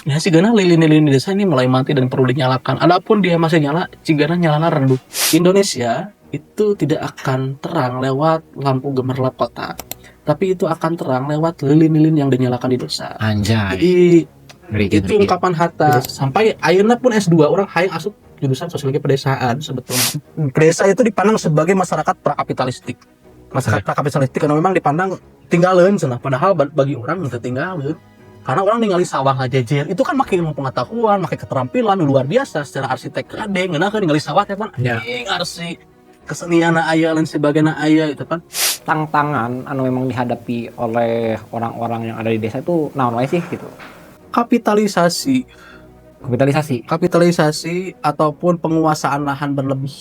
Ya sigana lilin-lilin di desa ini mulai mati dan perlu dinyalakan. Adapun dia masih nyala, cigana nyalana redup. Indonesia itu tidak akan terang lewat lampu gemerlap kota, tapi itu akan terang lewat lilin-lilin yang dinyalakan di desa. Anjay. Jadi itu Ngeri. ungkapan Hatta. Sampai ayeuna pun S2 orang hayang asup jurusan sosiologi pedesaan sebetulnya. Desa itu dipandang sebagai masyarakat prakapitalistik. Masyarakat prakapitalistik karena memang dipandang tinggalin cenah, padahal bagi orang itu tinggalin. Karena orang ningali sawah ngajejer, itu kan makin ilmu pengetahuan, makin keterampilan luar biasa secara arsitek kade, ngeunaheun ningali sawah teh pan anjing arsip kesenian aya lain sebagainya aya itu kan. Tantangan anu memang dihadapi oleh orang-orang yang ada di desa itu naon wae sih gitu. Kapitalisasi ataupun penguasaan lahan berlebih.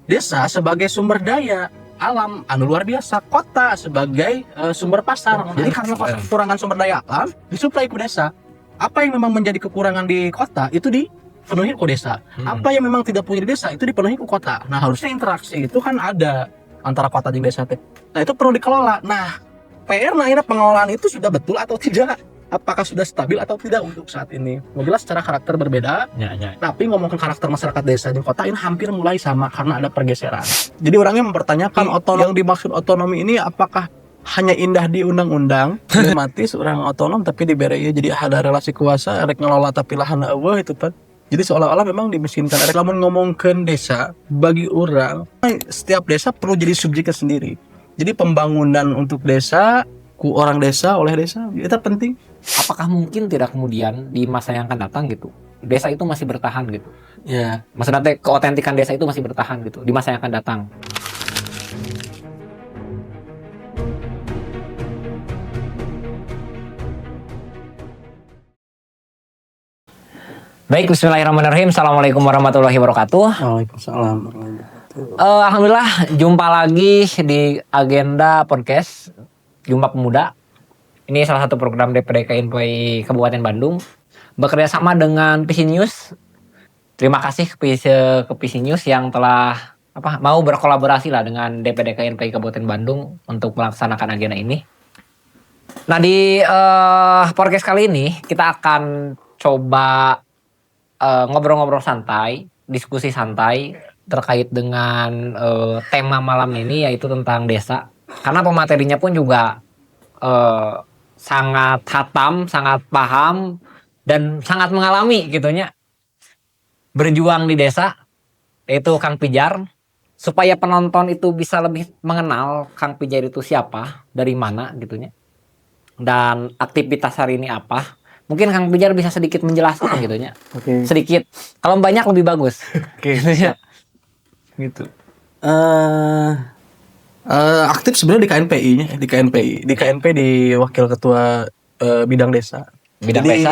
Desa sebagai sumber daya alam anu luar biasa, kota sebagai sumber pasar. Jadi karena kekurangan sumber daya alam disuplai ke desa. Apa yang memang menjadi kekurangan di kota itu dipenuhi ke desa. Apa yang memang tidak punya di desa itu dipenuhi ke kota. Nah, harusnya interaksi itu kan ada antara kota dan desa teh. Nah, itu perlu dikelola. Nah, PR-nya akhirnya pengelolaan itu sudah betul atau tidak? Apakah sudah stabil atau tidak untuk saat ini? Yang jelas secara karakter berbeda. Ya. Tapi ngomongin karakter masyarakat desa di kota ini hampir mulai sama karena ada pergeseran. Jadi orangnya mempertanyakan yang dimaksud otonomi ini apakah hanya indah di undang-undang, mati seorang otonom tapi diberi jadi ada relasi kuasa, rek ngelola tapi lahan eueuh itu kan. Jadi seolah-olah memang dimiskinkan. Lamun ngomongkeun desa, bagi orang setiap desa perlu jadi subjeknya sendiri. Jadi pembangunan untuk desa, ku orang desa, oleh desa, itu penting. Apakah mungkin tidak kemudian di masa yang akan datang gitu, desa itu masih bertahan gitu? Ya. Maksudnya keotentikan desa itu masih bertahan gitu di masa yang akan datang. Baik, bismillahirrahmanirrahim. Assalamualaikum warahmatullahi wabarakatuh. Waalaikumsalam. Alhamdulillah jumpa lagi di agenda podcast Jumpa Pemuda. Ini salah satu program DPD KNPI Kabupaten Bandung bekerja sama dengan PC News. Terima kasih ke PC News yang telah mau berkolaborasi lah dengan DPD KNPI Kabupaten Bandung untuk melaksanakan agenda ini. Nah, di podcast kali ini kita akan coba ngobrol-ngobrol santai, diskusi santai terkait dengan tema malam ini, yaitu tentang desa. Karena pematerinya pun juga sangat hatam, sangat paham, dan sangat mengalami gitunya. Berjuang di desa, yaitu Kang Pijar. Supaya penonton itu bisa lebih mengenal Kang Pijar itu siapa, dari mana gitunya. Dan aktivitas hari ini apa. Mungkin Kang Pijar bisa sedikit menjelaskan gitunya. Oke. Sedikit. Kalau banyak lebih bagus. Oke. Gitu. Aktif sebenarnya di KNPI-nya, di KNP di wakil ketua bidang desa. Bidang Jadi, desa.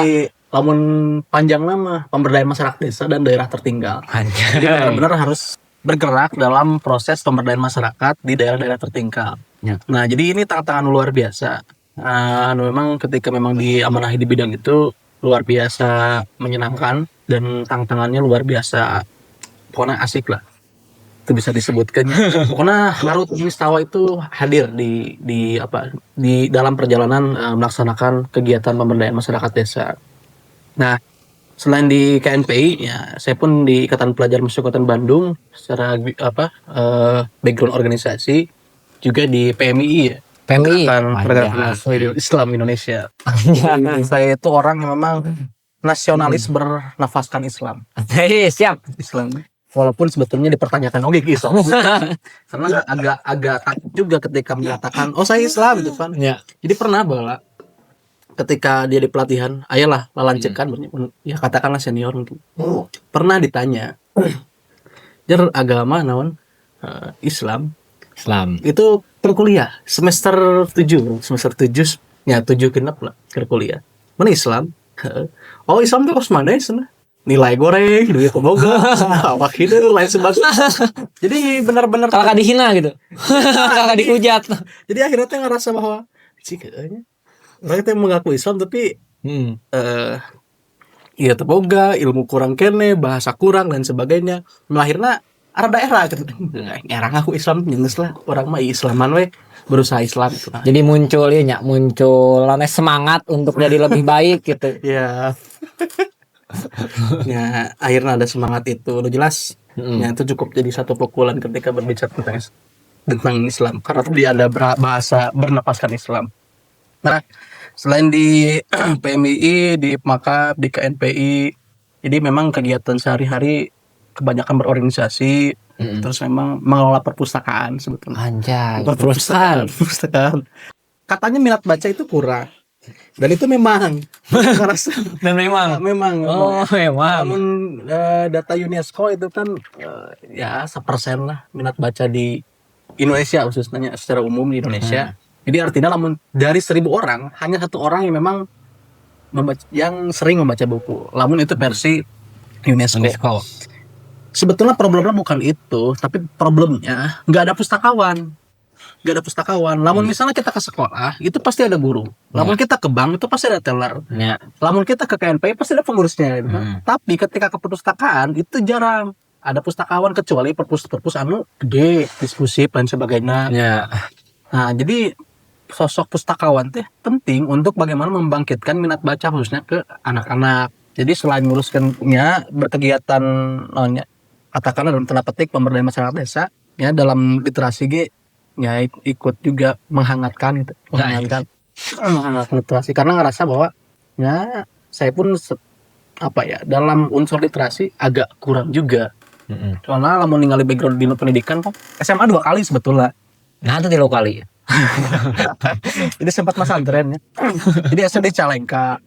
lamun panjang nama pemberdayaan masyarakat desa dan daerah tertinggal. Jadi benar-benar harus bergerak dalam proses pemberdayaan masyarakat di daerah-daerah tertinggal. Ya. Nah, jadi ini tantangan luar biasa. Memang ketika memang diamanahi di bidang itu luar biasa menyenangkan dan tantangannya luar biasa. Pokoknya asik lah. Itu bisa disebutkan. Pokoknya Garut Mistawa itu hadir di dalam perjalanan melaksanakan kegiatan pemberdayaan masyarakat desa. Nah, selain di KNPI, ya saya pun di Ikatan Pelajar Mahasiswa Kabupaten Bandung secara background organisasi, juga di PMII ya. Pergerakan Islam Indonesia. Saya itu orang yang memang nasionalis bernafaskan Islam. Siap. Islam. Walaupun sebetulnya dipertanyakan Islam. Karena agak takut juga ketika menyatakan saya Islam gitu kan. Ya. Jadi pernah bala ketika dia di pelatihan, ayolah lalancekan ya katakanlah senior mungkin. Pernah ditanya, "Jar agama naon?" Islam. Itu kuliah semester 7 ya 7 genap lah kuliah. Mana Islam? Oh, Islam tuh kos mana sana? Nilai goreng, duit boga, awak itu lain sebagainya. Jadi benar-benar Kakak dihina gitu. Kakak dihujat. Jadi akhirnya tuh ngerasa bahwa kayaknya mereka mengaku Islam tapi iya terboga, ilmu kurang kene, bahasa kurang dan sebagainya. Melahirna ada daerah gitu. Ngarang aku Islam nyeungeus lah, orang mah Islaman we. berusaha Islam gitu. Jadi muncul semangat untuk jadi lebih baik gitu. Ya. Ya, akhirnya ada semangat itu. Udah jelas. Ya, itu cukup jadi satu pukulan ketika berbicara tentang Islam. Karena tadi ada bahasa bernapaskan Islam. Nah, selain di PMII, di Makap, di KNPI, jadi memang kegiatan sehari-hari kebanyakan berorganisasi, terus memang mengelola perpustakaan sebetulnya. Anjay, Perpustakaan. Katanya minat baca itu kurang. Dan itu memang ngerasa dan memang namun data UNESCO itu kan ya 1% lah minat baca di Indonesia, khususnya secara umum di Indonesia. Jadi artinya namun dari 1.000 orang hanya 1 orang yang memang yang sering membaca buku. Namun itu versi UNESCO. Sebetulnya problemnya bukan itu, tapi problemnya nggak ada pustakawan. Lamun misalnya kita ke sekolah, itu pasti ada guru. Lamun kita ke bank, itu pasti ada teller. Lamun kita ke KNPI, pasti ada pengurusnya. Gitu. Tapi ketika ke perpustakaan, itu jarang ada pustakawan, kecuali perpus anu gede, diskusi dan sebagainya. Nah, jadi sosok pustakawan teh penting untuk bagaimana membangkitkan minat baca khususnya ke anak-anak. Jadi selain nguruskannya berkegiatan katakanlah dalam tanda petik pemberdayaan masyarakat desa, ya dalam literasi ya ikut juga menghangatkan gitu. Menghangatkan literasi karena ngerasa bahwa ya saya pun dalam unsur literasi agak kurang juga. Soalnya mau ningali background di pendidikan kan SMA 2 kali sebetulnya. Nah, itu 3 kali. Jadi sempat pesantren ya. Jadi SD di Calengka,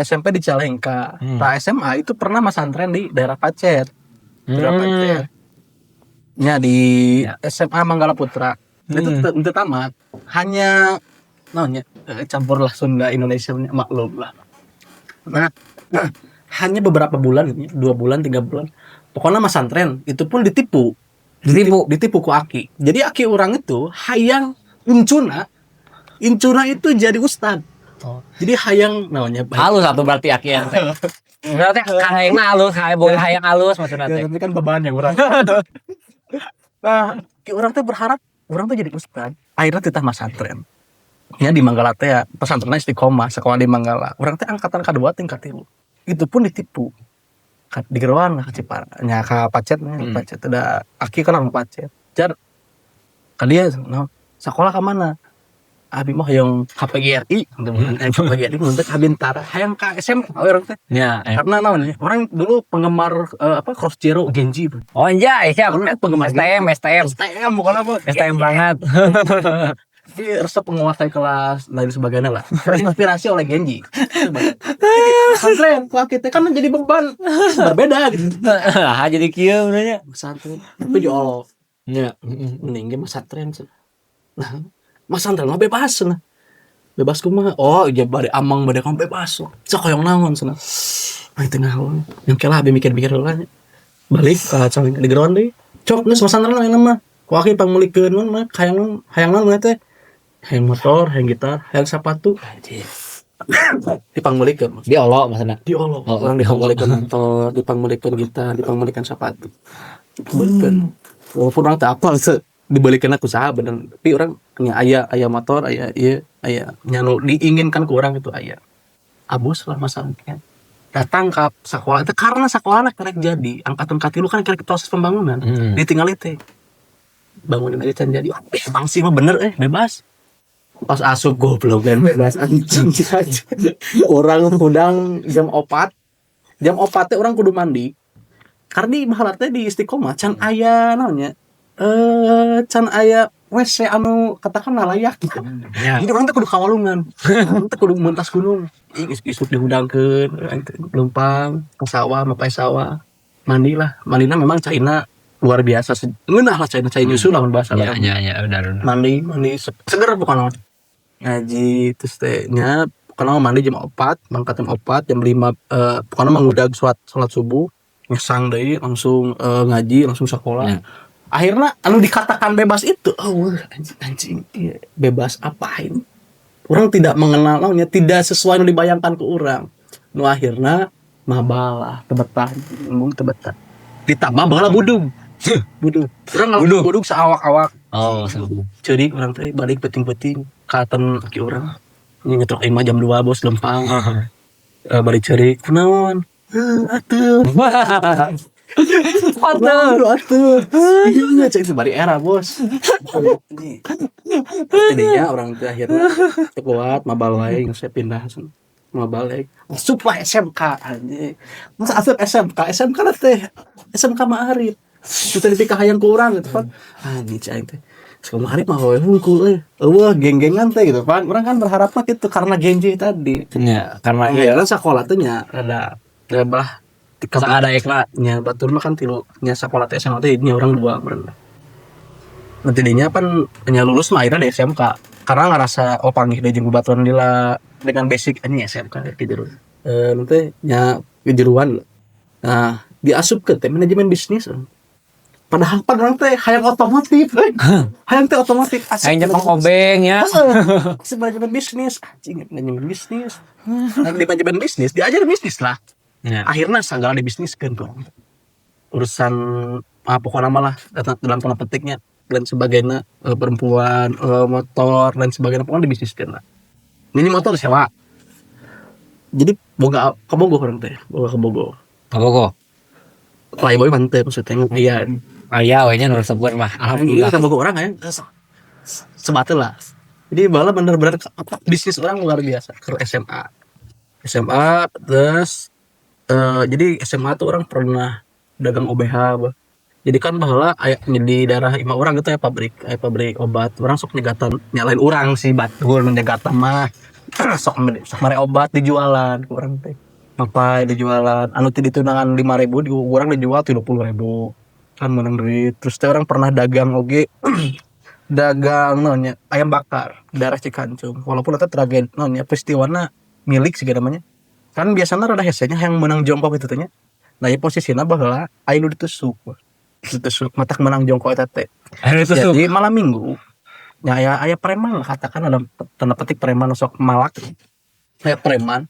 SMP di Calengka. SMA itu pernah pesantren di daerah Pacet. Ya di SMA Manggala Putra. Itu tamat. Hanya campurlah Sunda Indonesia maklum lah. Nah, hanya beberapa bulan, 2 bulan, 3 bulan. Pokoknya pesantren itu pun ditipu ku aki. Jadi aki orang itu hayang incuna itu jadi ustad. Jadi hayang namanya halus satu berarti aki yang berarti hayang halus, hayang halus maksudnya teh. Nanti kan beban yang orang. Nah, orang tuh berharap orang tuh jadi ustad. Akhirnya kita pesantren. Ya di Manggala teh ya, pesantrennya Istiqomah, sekolah di Manggala. Orang teh angkatan kedua tingkat 3. Itu pun ditipu. Di Geruan lah Cipar, nya ka Pacet ada aki kan orang Pacet. Jar ka dia sekolah ke mana? Abi mah yang KPGRI, KPGRI untuk Bintara, hayang ka SMA orang teh. Karena orang dulu penggemar Cross Zero Genji. Oh anjay, siap. Penggemar STM bukan apa? STM banget. Jadi resep menguasai kelas lain sebagainya lah. Terinspirasi oleh Genji. Pesantren, wah kita kan jadi beban berbeda gitu. Jadi kieu benernya. Pesantren, tapi di Allah. Mending ge pesantren. Nah, pesantren mah bebas cenah. Bebas kumaha? Oh, iya bade amang bade kamu bebas. Sok hoyong naon cenah. Ai teu naon. Yang kela abi mikir-mikir heula nya. Balik ka Calengka di Geron deui. Cok geus pesantren lain mah. Ku aki pangmulikeun mah hayang naon teh. Hayang motor, hayang gitar, hayang sepatu. Anjir. Dipangmulikeun. Diolok maksudna. Diolok. Orang dipangmulikeun motor, dipangmulikeun gitar, dipangmulikeun sepatu. Dibalikan. Walaupun orang teh apal dibalikan aku saha bener. Tapi orang aya motor, aya nyanu diinginkan ke orang itu aya. Abus lah masalahnya. Datang ke sekolah itu karena sekolahnya kerek jadi. Angkatan katilu kan kerek proses pembangunan. Ditinggal teh. Bangunin aja can jadi. Bang sih mah bener bebas. Pas asup goblok dan bebas anjing aja. Orang undang jam 4 teh orang kudu mandi. Karena di mahalar teh di Istiqomah can aya naonnya can aya WC anu katakan layak gitu. Jadi orang teh kudu kawalungan. Orang teh kudu mentas gunung. Isuk dihudangkeun lumpang ke sawah, mapai sawah. Mandina memang caina luar biasa. Ngeunah lah caina nyusul lamun bahasa. Ya benar. Mandi seger bukan ngaji terus teh nya pokoknya mandi jam 4 berangkat jam 4 jam 5 pokoknya mengudag salat subuh ngesang deui langsung ngaji langsung sekolah. Akhirnya anu dikatakan bebas itu anjing bebas apain orang tidak mengenal tidak sesuai yang dibayangkan ke orang akhirnya mabalah tebetah ditambah bala budung buduk urang buduk saawak-awak Oh, ceurik urang teh balik penting-penting katen ki urang nyetrok imah jam 2 bos lempang balik ceurik kunaon atuh atuh iya cek bari era bos tadinya orang teh akhirnya teu kuat mabal wae saya pindah mabal wae asup lah SMK anjing masa asup SMK teh SMK mah Arif sudah dipikah hayang ku urang gitu kan anjing cai teh sekolah Arif mah we hungkul eueuh geng-gengan teh gitu kan urang kan berharapnya gitu karena genji tadi ya karena iya kan sekolah teh nya rada belah ada eklat nya batur mah kan tilu nya sekolah teh SMA teh nya orang dua berenang nanti dinya pan nya lulus mah akhirnya di SMK karena ngerasa oh panggil deh jeung baturan lila dengan basic ini SMK gitu nanti nya kejeruan nah diasup ke teh manajemen bisnis padahal pan orang teh hayang otomotif hayang teh otomotif hayang Jepang obeng ya manajemen bisnis anjing manajemen bisnis nah, di manajemen bisnis diajar bisnis lah ya. Akhirnya segala dibisniskan kok urusan pokoknya malah dalam tanda petiknya dan sebagainya perempuan motor dan sebagainya pokoknya dibisniskan lah ini motor sewa jadi boga ke Bogor orang teh boga ke Bogor Playboy mantep maksudnya iya aya we nya nu sebut mah alhamdulillah ke Bogor orang ya sebatul lah jadi malah bener-bener bisnis orang luar biasa ke SMA terus jadi SMA tuh orang pernah dagang OBH bah. Jadi kan baheula aya di daerah imah orang gitu ya pabrik obat. Orang sok nyegatan nyalain orang sih batur nyegatan mah. sok mere obat dijualan ke orang teh. Mapai dijualan anu teh ditunangan 5.000 di urang dijual 30.000. Kan menang duit. Terus teh orang pernah dagang oge dagang naonnya ayam bakar daerah Cikancung. Walaupun eta tragedi naonnya peristiwana milik segala namanya. Kan biasanya rada hesenya yang menang jongkok itu tanya. Nah, ya posisinya baheula aya nu ditusuk. Ditusuk matak menang jongkok eta teh. Jadi malam Minggu nya aya preman lah katakan ada tanda petik preman sok malak. Aya preman.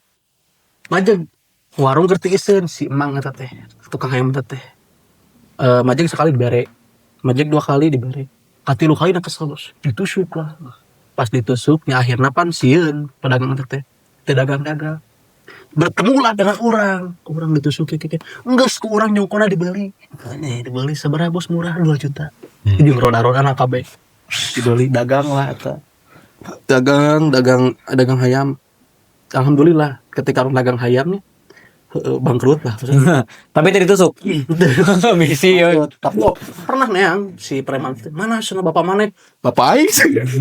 Majeg warung gertiikeun si emang eta teh. Tukang ayam eta teh. Majeg sekali dibere. Majeg 2 kali dibere. Katilu kali na kesel bos. Ditusuk lah. Pas ditusuk nya akhirna pan sieun pedagang eta teh. Teu dagang-dagang. Bertemu lah dengan orang ditusuk kayak enggak ke orang nyokona dibeli seberapa bos murah 2 juta jeung roda-roda KB dibeli dagang lah eta dagang hayam alhamdulillah ketika orang dagang hayamnya bangkrut lah tapi tadi tusuk misi ya tapi pernah neang si preman mana sana bapak mana bapak aing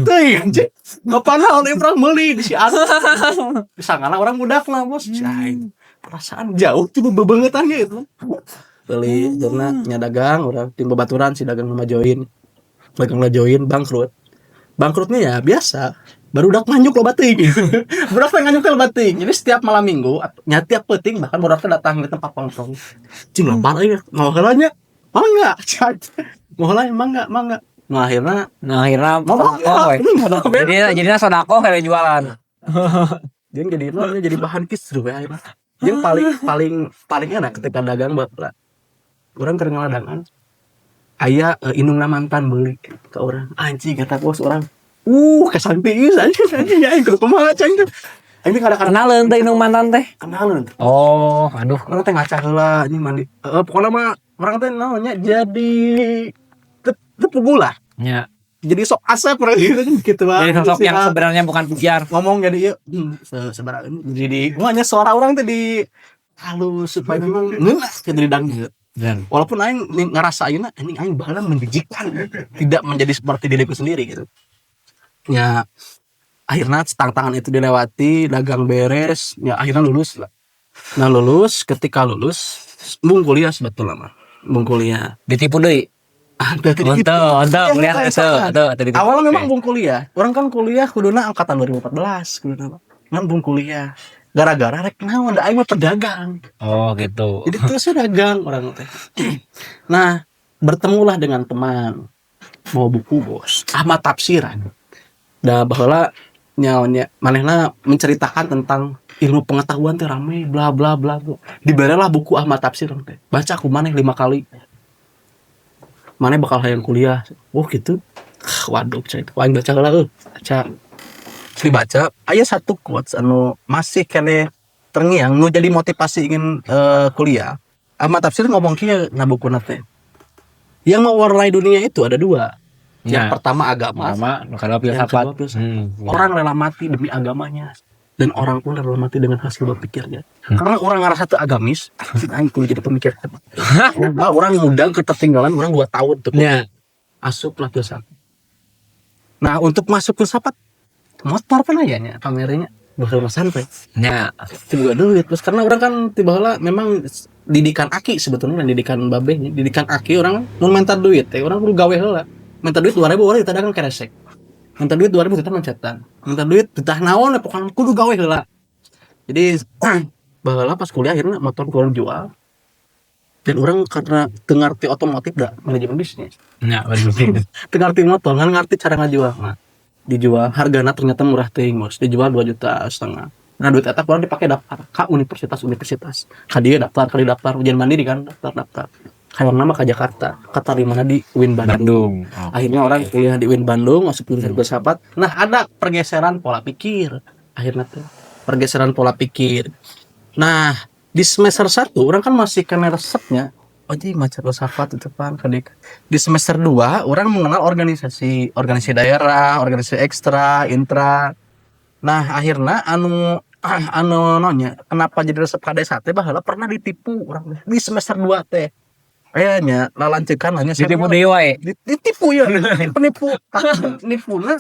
teh anjing bapak naon orang meuli di si anu disangana orang budak lah bos cai perasaan jauh tuh bebengetannya itu beli karena nya dagang orang tim babaturan si dagang nama join bangkrutnya ya biasa baru udah nganyuk lo bating budak teh nganyuk lo bating jadi setiap malam Minggu nya tiap penting bahkan budak teh datang di tempat nongkrong cing lampar aja mau heulanya mangga nah akhirnya jadinya sodako kayak jualan jadi bahan kisruh ya akhirnya yang paling enak ketika dagang bapak orang keur ngaladangan aya indungna mantan beli ke orang anjing kata bos orang kesantiis anjing ya aing kumaha cang teh ini kadang-kadang kenalan teh indung mantan teh kenalan oh aduh orang teh ngaca heula anjing mandi pokona mah orang teh naonnya jadi teu lah nya jadi sok asep orang gitu jadi sosok yang sebenarnya bukan pujiar ngomong jadi sebenarnya jadi hanya suara orang teh di halus supaya memang ngeunah jadi dangdut. Walaupun aing ngerasa ayeuna aing baheula menjijikkan tidak menjadi seperti diriku sendiri gitu. Ya akhirnya tantangan itu dilewati, dagang beres, ya akhirnya lulus lah. Nah ketika lulus, bung kuliah sebetulnya mah, bung kuliah. Ditipu deui. Untuk kuliah itu. Awalnya memang bung kuliah. Orang kan kuliah kuduna angkatan 2014 kuduna. Kan bung kuliah. Gara-gara rek naon da aing mah pedagang. Oh gitu. Jadi terus dagang orang teh. Nah, bertemulah dengan teman. Mau buku bos, Ahmad Tafsiran. Da baheula nyaonya manehna menceritakan tentang ilmu pengetahuan teh rame bla bla bla. Diberilah buku Ahmad Tafsir teh. Baca aku maneh 5 kali. mana bakal hayang kuliah. Oh gitu. Waduh cai itu aing baca heula baca dibaca aya satu quotes anu masih kene terngiang nu jadi motivasi ingin kuliah. Ahmad Tafsir ngomong kieu na bukuna teh. Yang mewarnai dunia itu ada dua. Yang pertama agama, kalau yang kedua filsafat. Orang rela mati demi agamanya. Dan orang pun rela mati dengan hasil berpikirnya. Karena orang ngerasa tuh agamis, aing kudu jadi pemikir. Orang ngundang ketertinggalan orang 2 tahun tuh. Asup lah filsafat. Nah, untuk masuk filsafat motor kan ayahnya kameranya bakal sampai. Tiba duit terus karena orang kan tiba-tiba memang didikan aki sebetulnya didikan babehnya, didikan aki orang mun minta duit teh orang kudu gawe heula. Minta duit 2000 orang ditadakan keresek. Minta duit 2000 kita mencetan. Minta duit betah naon pokoknya kudu gawe heula. Jadi baheula pas kuliah akhirnya motor kurang jual. Dan orang karena teu ngarti otomotif da manajemen bisnis. Teu ngarti motor, ngarti cara ngajual. Nah, dijual hargana ternyata murah teuing, Bos. Dijual 2,5 juta. Nah, duit eta kurang dipake daftar ka universitas. Ka dieu daftar, kali daftar ujian mandiri kan, daftar. Hayang nama ke Jakarta, keterima di UIN Bandung. Akhirnya orang kuliah di UIN Bandung, masuk jurusan filsafat. Nah, ada pergeseran pola pikir. Akhirnya tuh pergeseran pola pikir. Nah, di semester 1 orang kan masih kena resepnya. Oh, jadi macam filsafat itu depan kadik. Di semester 2 orang mengenal organisasi daerah, organisasi ekstra, intra. Nah, akhirnya anu nonya kenapa jadi resep KD1 baheula pernah ditipu orang di semester 2 teh. Kayaknya lalancekan hanya ditipu dewa ditipu ya. Penipu. Nipuna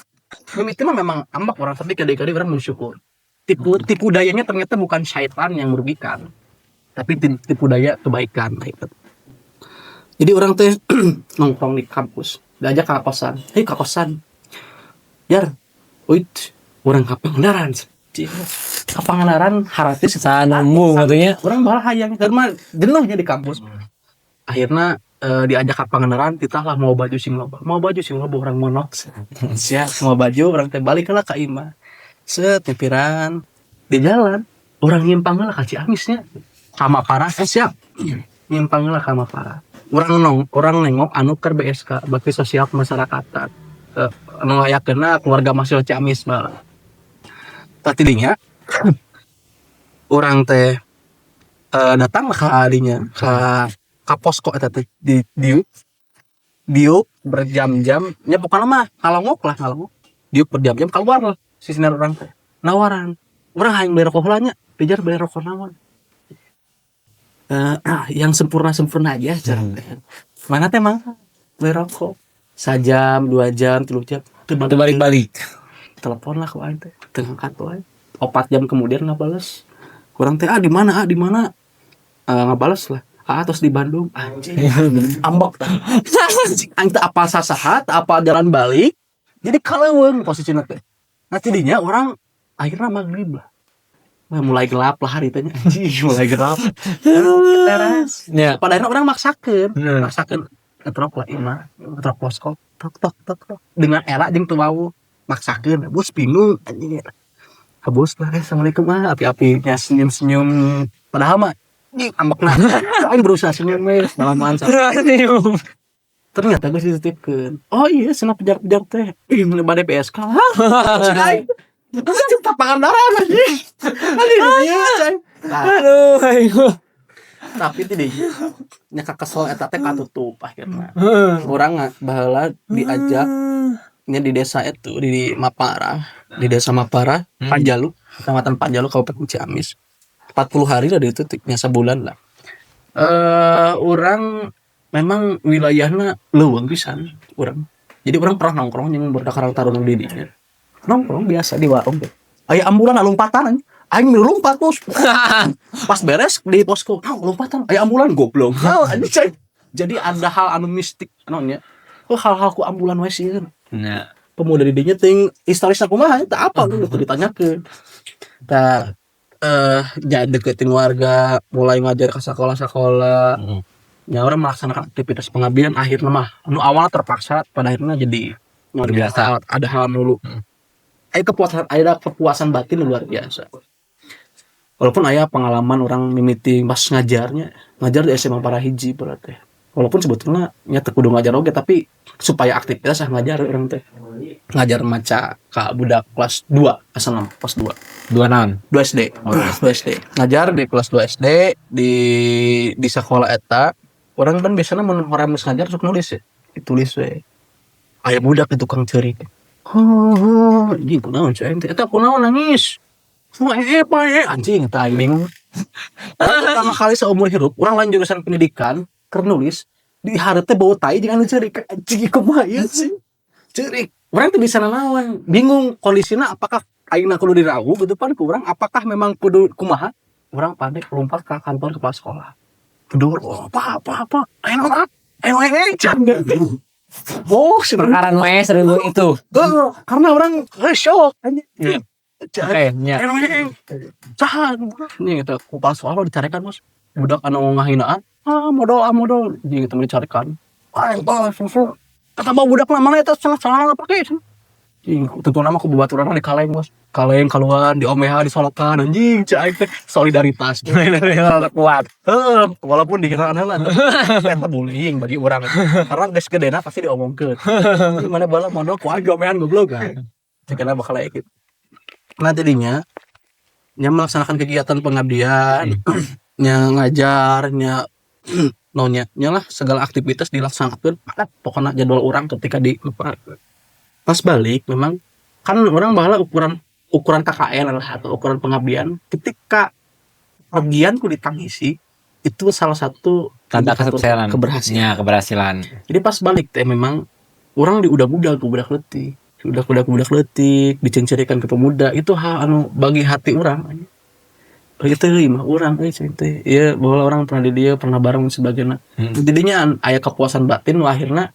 itu mah memang ambak orang tapi kadang-kadang orang bersyukur. Tipu dayanya ternyata bukan syaitan yang merugikan. Tapi tipu daya kebaikan. Jadi orang teh nongkrong di kampus, diajak ke kosan. Hei ke kosan. Jar, wait, orang ke Pangandaran. Ke Pangandaran haratis sanamu katanya. Orang malah hayang karena jenuhnya di kampus. Akhirnya diajak ke Pangandaran, kita lah mau baju sing loba. Orang monok. Siap, mau baju orang teh balik lah ke Ima. Tepiran di jalan, orang nyimpang lah ke Ciamisnya. Sama parah siap nyimpang lah sama parah orang nengok anu keur BSK bakti sosial kemasyarakatan anu hayakna keluarga mahasiswa Ciamis malah tadinya orang teh datang ke adinya ke posko eta teh di diuk berjam-jam nya pokokna mah ngalongok diuk berjam-jam keluar lah si sinar orang teh nawaran orang hayang beli rokok heula nya pijar beli rokok naon yang sempurna aja caranya. Mana teh mang beli rokok 1 jam 2 jam 3 jam balik telepon lah ku aing teh teu ngangkat wae 4 jam kemudian ngabales kurang teh di mana ngabales lah terus di Bandung anjing ambek tah aing teh apa sasaha apa jalan balik jadi kaleuweung posisina teh nah tidinya orang akhirnya maghrib lah mulai gelap lah hari tanya mulai gelap teras pada akhirnya orang maksakan ngetrok lah ima ngetrok posko tok dengan era jeung teu wau maksakan bos bingung anjing bos lah assalamualaikum api-apinya senyum padahal mah ambekna aing berusaha senyum dalam ansa ternyata geus dititipkeun oh iya cenah pejar-pejar teh mun bade PSK Cinta Pangandaran anjing. Aduh. Tapi teh nya kakesel eta teh katutup akhirna. Urang baheula diajak nya di desa itu di Mapara, di desa Mapara, Panjalu, Kecamatan Panjalu Kabupaten Ciamis. 40 hari lah ditutup nya sebulan lah. Urang memang wilayahna leuweung pisan urang. Jadi urang pernah nongkrong jeung budak karang taruna di dinya. Nongkrong biasa di warung deh. Aya ambulan lompatan aing lompat bos. Pas beres di posko, lompatan aya ambulan goblok. Anjing. Jadi ada hal anu mistik naonnya. Hal-hal ku ambulan we sieun. Nah, pemuda di dinya teuing historisna kumaha teh apa lu ditanyakeun. Tah jadi deketin warga, mulai ngajar ke sekolah-sekolah. Ya orang melaksanakan aktivitas pengabdian akhirnya mah anu awalnya terpaksa pada akhirnya jadi luar biasa ada hal dulu. Ada kepuasan batin luar biasa. Walaupun aya pengalaman orang mimiti pas ngajar di SMA Parahiji berarti. walaupun sebetulnya nya teu kudu ngajar oge tapi supaya aktivitas ngajar orang teh ngajar maca ka budak kelas 2 asal kelas 2 2 naon? 2 SD. 2 SD. Ngajar di kelas 2 SD di sekolah eta. Orang kan biasanya mun orang geus ngajar sok nulis ya. Ditulis we. Aya budak di tukang ceurik. Anjing kunaon cai teh eta kunaon nangis. Anjing eta aing bingung. Pertama kali seumur hidup orang lain jurusan pendidikan keur nulis di hareup teh bau tai jeung anu ceurik. Anjing kumaha ieu sih? Ceurik. Orang tuh bisa nanawan, bingung kondisinya apakah aingna kudu dirawu gitu pan ku urang apakah memang kudu kumaha? Urang pandai lompat ke kantor kepala sekolah. Kedur, apa? Ayo can. Oh, Perkara wae seribu itu. Karena orang shock aja. Oke, nya. Saha nih gitu kepala sekolah dicarikan Bos. Budak anu ngahinaan, modal gitu dicarikan. Bos, kata bawa budak mana eta salah pake. Tentu nama aku babaturan di kaleng Bos. Kaleng kaluan di omeha disolokan anjing cai teh solidaritas. Kuat. Walaupun dikira lah eta bullying bagi urang. Karena geus gedena pasti diomongkeun. Mana bala modal ku aja omehan goblok kan. Cenah bakal gitu. Nah jadinya nya melaksanakan kegiatan pengabdian, nya ngajar, nya nonya lah segala aktivitas dilaksanakan pokoknya jadwal orang ketika di pas balik memang kan orang bahala ukuran KKN atau ukuran pengabdian ketika bagian ku ditangisi itu salah satu tanda kesuksesan keberhasilan. Jadi pas balik teh memang orang diudak-udak budak letik dicencerikan ke pemuda itu hal anu bagi hati orang itu mah orang teh ya bahwa orang pernah di dia pernah bareng sebagainya jadinya aya kepuasan batin akhirnya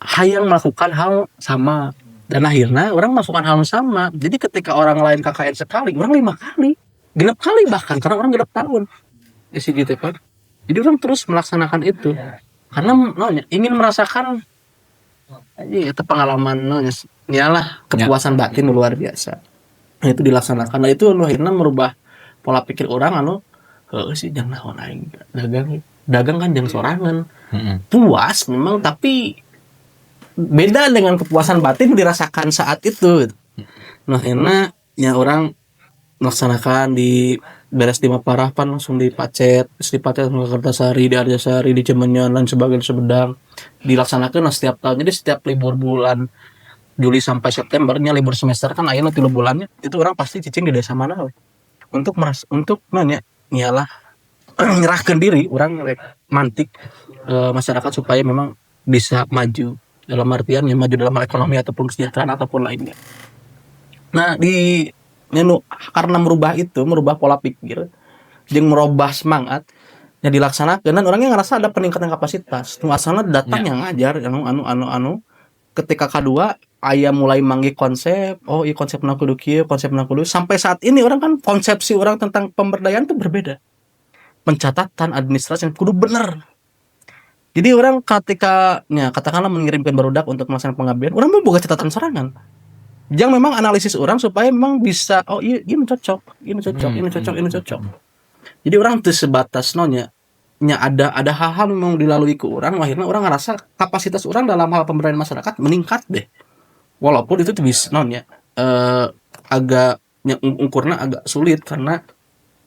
hayang melakukan hal sama dan akhirnya orang melakukan hal sama jadi ketika orang lain KKN sekali orang 5 kali 6 kali bahkan karena orang 6 tahun isi gitu kan jadi orang terus melaksanakan itu karena ingin merasakan itu pengalaman nyalah kepuasan batin luar biasa nah, itu dilaksanakan nah itu akhirnya merubah pola pikir orang sih jangan naon aing dagang kan jangan sorangan puas memang tapi beda dengan kepuasan batin dirasakan saat itu nah enak ya orang melaksanakan di beres di Maparapan langsung dipacet ke Kertasari di Arjasari di Cemenyan dan sebagainya Sumedang dilaksanakan setiap tahun jadi setiap libur bulan Juli sampai Septembernya libur semester kan ayeuna 3 bulannya itu orang pasti cicing di desa mana we untuk nanya nyalah nyerahkan diri orang mantik masyarakat supaya memang bisa maju dalam artian yang maju dalam ekonomi ataupun kesejahteraan ataupun lainnya. Nah karena merubah pola pikir jeung merubah semangat yang dilaksanakan dan orangnya ngerasa ada peningkatan kapasitas. Asalnya datang yang ngajar anu ketika kedua aya mulai manggih konsep iya konsep kudu kieu konsep kudu sampai saat ini orang kan konsepsi orang tentang pemberdayaan itu berbeda pencatatan administrasi yang kudu bener jadi orang ketika katakanlah mengirimkan barudak untuk melaksanakan pengabdian orang mau buka catatan serangan yang memang analisis orang supaya memang bisa ini cocok jadi orang tuh sebatas ada hal-hal memang dilalui ke orang akhirnya orang ngerasa kapasitas orang dalam hal pemberdayaan masyarakat meningkat deh walaupun itu bisa agak ukurnya agak sulit karena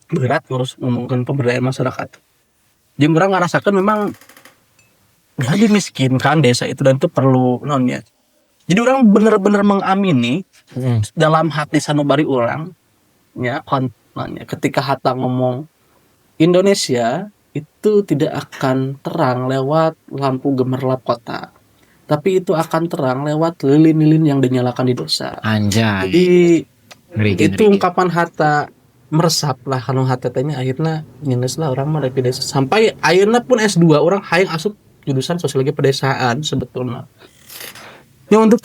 berat harus ngomongin pemberdayaan masyarakat jadi orang ngerasakan memang dimiskinkan desa itu dan itu perlu jadi orang benar-benar mengamini dalam hati sanubari orang ketika Hatta ngomong Indonesia itu tidak akan terang lewat lampu gemerlap kota tapi itu akan terang lewat lilin-lilin yang dinyalakan di desa. Anjay. Jadi itu ungkapan Hatta meresap lah kalau Hatta tanya akhirnya nyenes lah orang mah di desa sampai akhirnya pun S2 orang hayang asup jurusan sosiologi pedesaan sebetulnya. Ya untuk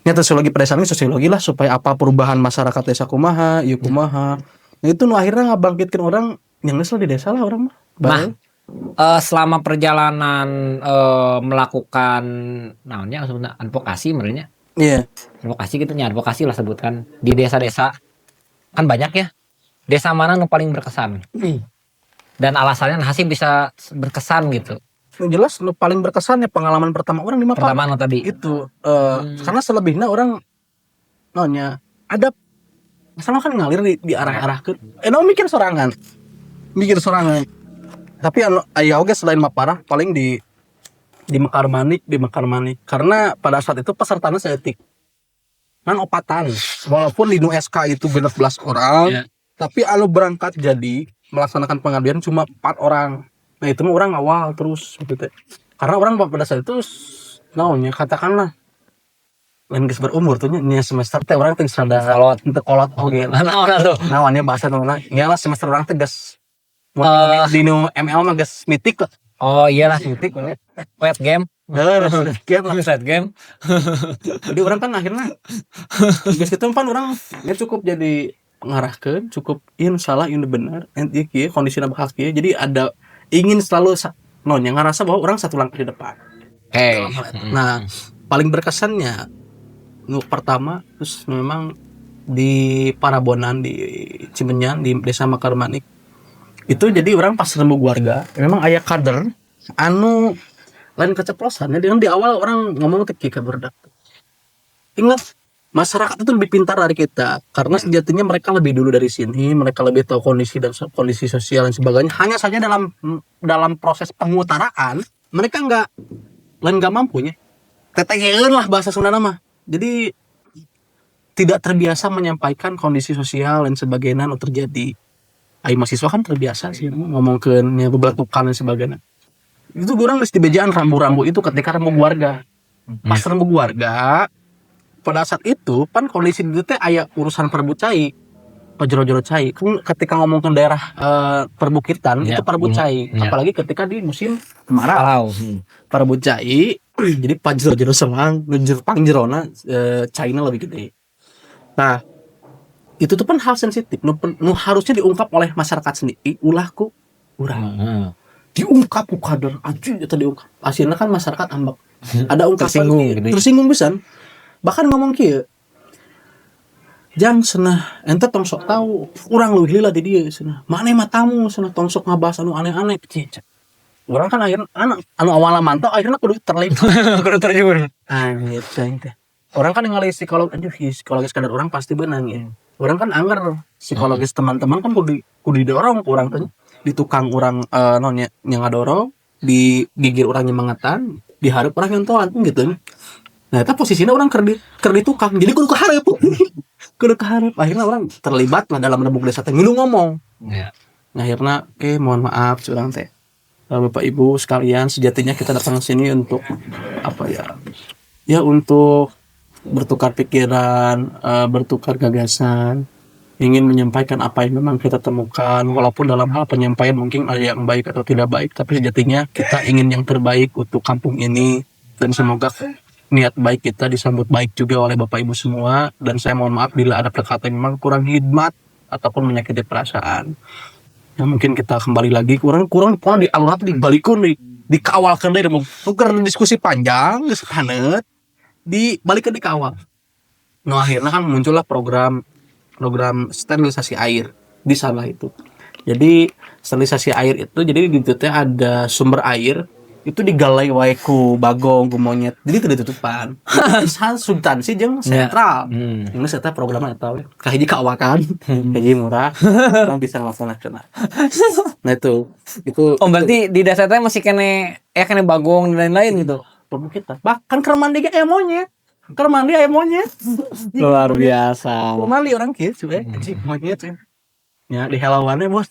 nyata sosiologi pedesaan ini sosiologi lah supaya apa perubahan masyarakat desa kumaha, ieu kumaha. Nah itu akhirnya ngabangkitkeun orang nyenes lah di desa lah orang mah. Selama perjalanan melakukan naonnya sebenarnya advokasi menurutnya advokasi gitu advokasi lah sebutkan di desa-desa kan banyak ya desa mana yang paling berkesan dan alasannya hasil bisa berkesan gitu jelas nu paling berkesan ya pengalaman pertama orang di Mapar Pertama no tadi. itu karena selebihnya orang nonya ada masalah kan ngalir di arah-arah ke mikir sorangan tapi aya oge selain Mapara paling di Mekar Manik karena pada saat itu pesertanya seetik kan opatan walaupun di SK itu 16 orang tapi anu berangkat jadi melaksanakan pengabdian cuma 4 orang. Nah itu mah orang awal terus gitu. Karena orang pada saat itu naonnya katakanlah lain geus berumur tuh nya semester teh orang teh sada kolot oge. Naon tuh? Naonnya bahasa naonna nya lah semester orang teh geus di nu ML mah geus mitik lah. Oh iyalah mitik wet game. Game lah. Set game. Jadi orang kan akhirnya geus kitu pan orang ya cukup jadi ngarahkeun cukup insyaallah ini benar ente kieu kondisina bakal kieu jadi ada ingin selalu nonya ngerasa bahwa orang satu langkah di depan. Nah paling berkesannya pertama terus memang di Parabonan di Cimenyan di Desa Mekar Manik itu jadi orang pas rembug warga memang aya kader anu lain keceplosan dengan di awal orang ngomong teh kieu berdak. Ingat masyarakat itu lebih pintar dari kita karena sejatinya mereka lebih dulu dari sini, mereka lebih tahu kondisi sosial dan sebagainya. Hanya saja dalam proses pengutaraan mereka nggak mampunya. Tetegeun lah bahasa Sunda mah. Jadi tidak terbiasa menyampaikan kondisi sosial dan sebagainya yang terjadi. Ayo mahasiswa kan terbiasa sih ngomongkeunnya bebatukan dan sebagainya. Itu orang mesti bejaan rambu-rambu itu ketika rembug warga. Pas rembug warga pada saat itu pan kondisi itu teh aya urusan perbu cai pajero-jero cai ketika ngomongin daerah perbukitan itu perbu cai apalagi ketika di musim kemarau perbu cai jadi pajero-jero selang panjerona caina lebih gede. Nah itu tuh kan hal sensitif nu harusnya diungkap oleh masyarakat sendiri ulahku urang diungkap ku kader anjing eta diungkap asalna kan masyarakat ambak ada ungkapan tersinggung pisan. Bahkan ngomong kieu jang cenah ente tong sok tahu urang leuwih lila di dieu cenah maneh mah tamu cenah tong sok ngabahas anu aneh-aneh cicak urang kan akhirnya anu awalna mantau akhirnya kudu terlibat kudu terjun gitu orang kan ngalih psikologis kadar orang pasti benang ya orang kan anggar psikologis teman-teman kan kudu didorong urang teh di tukang urang non yang ngadorong di gigir urang nyemangetan di hareup urang nyontohan gitu. Nah, itu posisinya orang kerdi tukang, jadi kudu keharap. Akhirnya orang terlibat lah dalam rembug desa teh ngilu ngomong. Nah, akhirnya mohon maaf curang teh. Bapak Ibu sekalian, sejatinya kita datang ke sini untuk apa ya? Ya untuk bertukar pikiran, bertukar gagasan, ingin menyampaikan apa yang memang kita temukan walaupun dalam hal penyampaian mungkin ada yang baik atau tidak baik, tapi sejatinya kita ingin yang terbaik untuk kampung ini dan semoga niat baik kita disambut baik juga oleh Bapak Ibu semua dan saya mohon maaf bila ada perkataan yang memang kurang hikmat ataupun menyakiti perasaan. Ya mungkin kita kembali lagi kurang di alurat dibalikun dikawalkan dari tukar diskusi panjang geus panet dibalikin dikawal. Nah akhirnya kan muncullah program sterilisasi air di sana itu. Jadi sterilisasi air itu jadi di situ ada sumber air itu digalai wae ku bagong ku monyet jadi teu ditutupan san substansi jeung sentral ini serta programna eta we kahiji kawakan kahiji murah orang bisa laksanakeun nah itu berarti di dasar teh masih kene bagong dan lain-lain gitu perbukitan bahkan keur mandi ge aya monyet luar biasa mandi orang kieu cuy anjing monyet ya di helawannya bos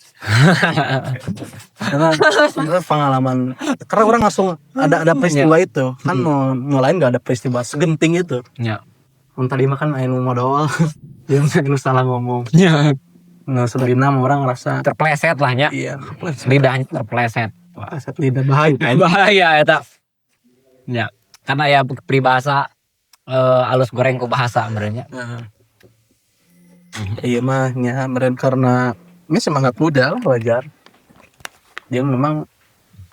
karena pengalaman karena orang langsung ada peristiwa itu kan lain nggak ada peristiwa segenting itu tadi makan anu modal dia anu salah ngomong nah sebenarnya orang ngerasa terpleset lah nya lidahnya terpleset lidah bahaya eta ya karena ya peribahasa alus goreng ku bahasa sebenarnya iya mah nya meren karena ini semangat muda lah wajar dia memang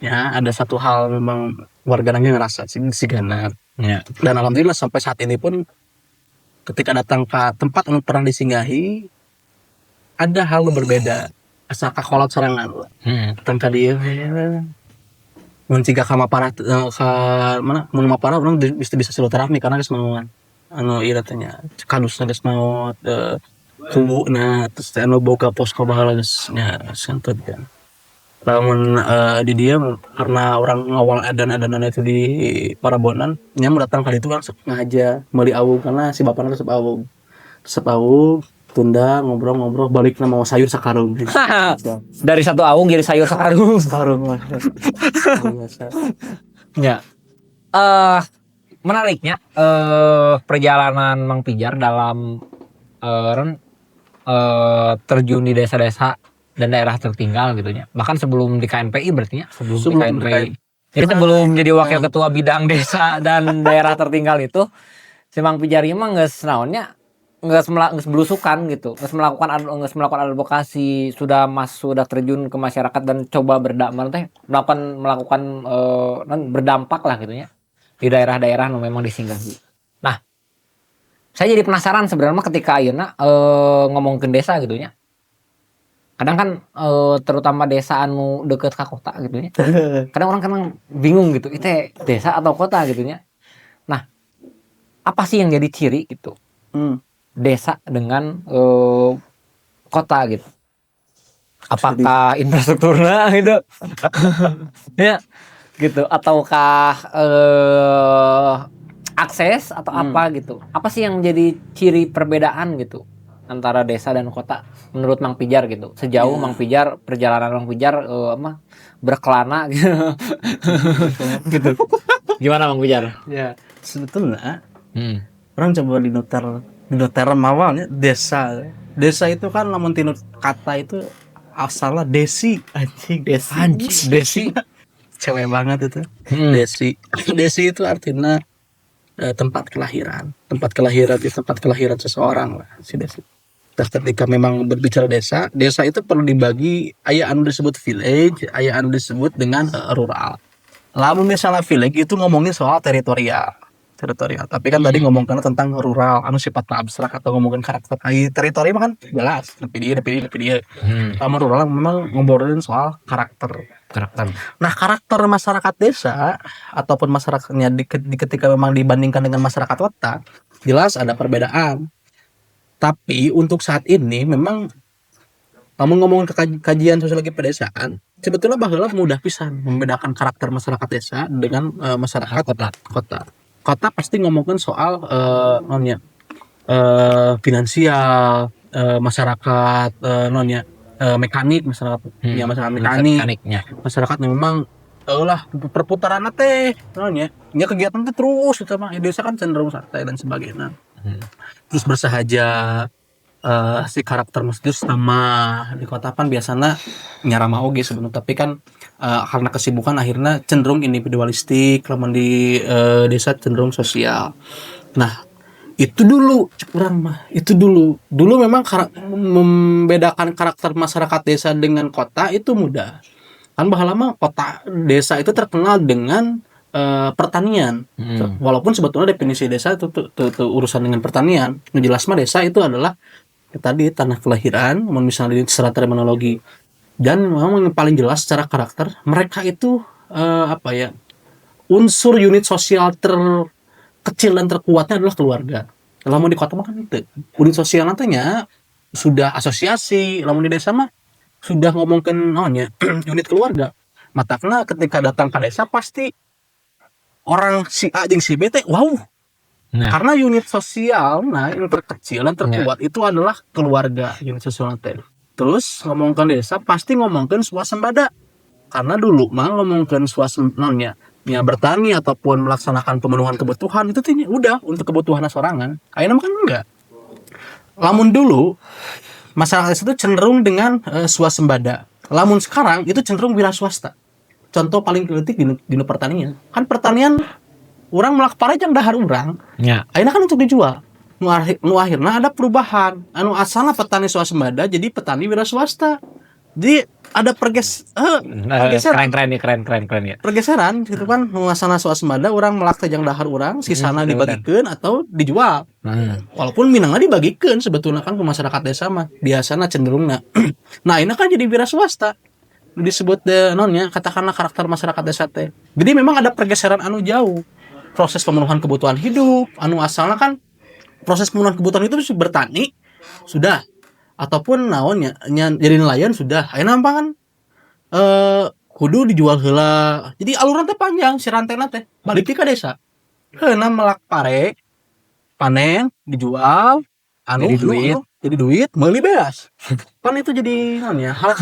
ya ada satu hal memang warga nangnya ngerasa si ganar dan alhamdulillah sampai saat ini pun ketika datang ke tempat yang pernah disinggahi ada hal yang berbeda asa kakolot serangan tentang dia Mencegah ka maparah mana mun maparah urang bisa silaturahmi karena geus maot ieu teh nya kadusna geus maot kubuuna terus teh anu boga posko baheula geus nya santun kan. Lamun di dia karena orang ngawal adan-adanan itu di Parabonan nya mau datang ka ditu kan sengaja meuli awung karena si bapana resep awung. Resep awung tunda ngobrol-ngobrol balikna mau sayur sakarung. Dari satu aung jadi sayur sakarung. Sakarung mah. Ya. Menariknya perjalanan Mang Pijar dalam terjun di desa-desa dan daerah tertinggal gitu ya. Bahkan sebelum di KNPI berarti ya, sebelum di KNPI. Jadi sebelum jadi wakil ketua bidang desa dan daerah tertinggal itu, si Mang Pijar emang geus naonnya geus belusukan gitu. Geus melakukan advokasi, sudah terjun ke masyarakat dan coba melakukan berdampak lah gitu ya. Di daerah-daerah yang memang disinggahi. Nah, saya jadi penasaran sebenarnya ketika ayeuna ngomongkeun desa gitu ya. Kadang kan terutama desa anu deket ka kota gitu ya. Kadang orang bingung gitu, itu desa atau kota gitu ya. Nah, apa sih yang jadi ciri gitu? Desa dengan kota gitu. Apakah infrastrukturnya gitu? Ya, gitu ataukah akses atau apa gitu. Apa sih yang jadi ciri perbedaan gitu antara desa dan kota menurut Mang Pijar gitu. Sejauh Mang Pijar perjalanan Mang Pijar berkelana gitu. Gitu. Gimana Mang Pijar? Ya, sebetulnya orang coba di noter mawalnya desa. Desa itu kan lamun tinu kata itu asalnya desi anjing desi. Cewek banget itu. Desi itu artinya tempat kelahiran itu tempat kelahiran seseorang lah si desi. Ketika memang berbicara desa itu perlu dibagi aya anu disebut village, aya anu disebut dengan rural. Lamun misalnya village itu ngomongin soal teritorial. Tapi kan tadi ngomongkan tentang rural anu sifatnya abstrak atau ngomongin karakter. Teritori mah kan jelas, tapi dia. Lamun rural memang ngobrolin soal karakter. Nah, karakter masyarakat desa ataupun masyarakatnya ketika memang dibandingkan dengan masyarakat kota, jelas ada perbedaan. Tapi untuk saat ini memang ngomongin kajian sosiologi pedesaan, sebetulnya baheula mudah pisan membedakan karakter masyarakat desa dengan masyarakat kota. Kota pasti ngomongin soal finansial, masyarakat mekanik, masyarakat mekaniknya. Masyarakat memang lah perputaran teh nya kegiatan teh terus gitu mah. Desa kan cenderung santai dan sebagainya. Terus bersahaja si karakter masjid sama di kota kan biasanya nyarama oge sebenarnya, tapi kan karena kesibukan akhirnya cenderung individualistik, lamun di desa cenderung sosial. Nah, itu dulu dulu memang membedakan karakter masyarakat desa dengan kota itu mudah. Kan baheula mah kota desa itu terkenal dengan pertanian. Walaupun sebetulnya definisi desa itu urusan dengan pertanian. Jelas mah desa itu adalah tadi tanah kelahiran, misalnya di secara terminologi. Dan memang yang paling jelas secara karakter mereka itu unsur unit sosial terkecil dan terkuatnya adalah keluarga. Lamun di kota mah kan itu unit sosial nantinya sudah asosiasi, lamun di desa mah sudah ngomongin unit keluarga. Matakna ketika datang ke desa pasti orang si A jeung si B teh wow. Karena unit sosial yang terkecil dan terkuat itu adalah keluarga, unit sosial teh. Terus ngomongkan desa pasti ngomongkan swasembada. Karena dulu mah ngomongkan swasembada ya bertani ataupun melaksanakan pemenuhan kebutuhan itu udah untuk kebutuhan sorangan. Ayeuna mah kan enggak. Lamun dulu masyarakat itu cenderung dengan swasembada. Lamun sekarang itu cenderung wira swasta. Contoh paling kritik di pertanian. Kan pertanian urang melak parajang dahar urang. Ya. Ayeuna kan untuk dijual. Nu akhirna ada perubahan. Anu asalna petani swasembada jadi petani wira swasta. Jadi ada pergeseran. Keren ya. Pergeseran gitu kan, nu asalna swasembada urang melak tajang dahar urang, sisana dibagikeun atau dijual. Walaupun minangna dibagikeun sebetulnya kan ke masyarakat desa mah biasana cenderungna. Nah, ini kan jadi wira swasta. disebut nonnya katakanlah karakter masyarakat desa teh. Jadi memang ada pergeseran anu jauh. Proses pemenuhan kebutuhan hidup, anu asalnya kan proses pemenuhan kebutuhan itu bertani sudah, ataupun naonnya jadi nelayan sudah. Ayeuna apa kan kudu dijual heula. Jadi aluran teh panjang si rantena teh. Balik ke desa. Heuna melak pare, panen, dijual, Jadi duit. jadi duit, meuli beas. Kan itu jadi naonnya hal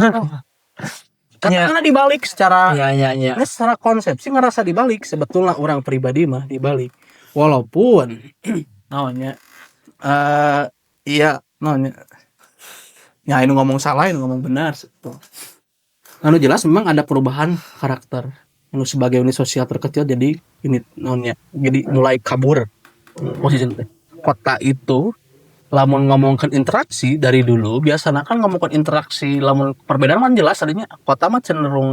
katakanlah dibalik secara Ya. ini secara konsepsi ngerasa dibalik sebetulnya orang pribadi mah dibalik walaupun namanya iya namanya ya ini ngomong salah ini ngomong benar anu jelas memang ada perubahan karakter anu sebagai unit sosial terkecil jadi ini namanya jadi mulai kabur posisi kota itu lamun ngomongkan interaksi dari dulu biasanya kan ngomongkan interaksi lamun perbedaan kan jelas tadinya kota mah cenderung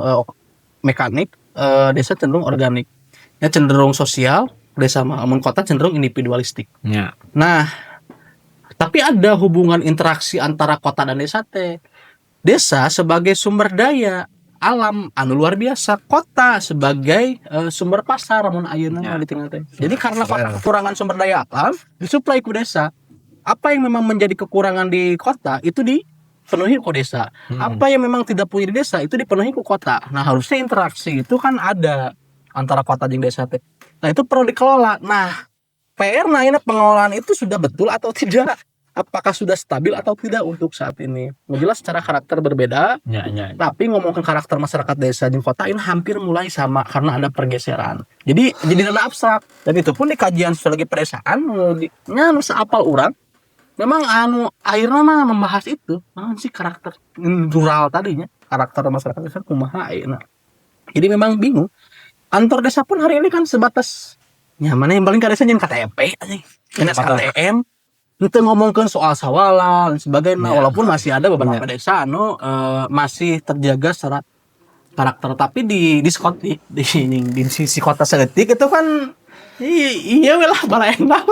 mekanik, desa cenderung organik ya cenderung sosial, desa mah lamun kota cenderung individualistik. Ya. Nah tapi ada hubungan interaksi antara kota dan desa teh. Desa sebagai sumber daya alam anu luar biasa, kota sebagai sumber pasar mun ayeuna di tengah teh. Jadi karena kota kekurangan sumber daya alam disuplai ku desa. Apa yang memang menjadi kekurangan di kota itu dipenuhi ku desa. Apa yang memang tidak punya di desa itu dipenuhi ku kota. Nah harusnya interaksi itu kan ada antara kota dan desa teh. Nah itu perlu dikelola. Nah PR nah ini pengelolaan itu sudah betul atau tidak? Apakah sudah stabil atau tidak untuk saat ini? Jelas secara karakter berbeda. Ya. Tapi ngomongin karakter masyarakat desa di kota ini hampir mulai sama karena ada pergeseran. Jadi dana abstrak dan itu pun di kajian strategi pedesaan nya seapal orang memang anu akhirnya mah membahas itu sih karakter rural tadinya karakter masyarakat desa kumaha ayeuna. Jadi memang bingung. Kantor desa pun hari ini kan sebatas mana yang paling ka desa jeung KTP anjing. KTM itu ngomongkan soal sawala dan sebagainya walaupun masih ada beberapa desa anu masih terjaga secara karakter tapi di sisi kota sedetik itu kan iya lah balaena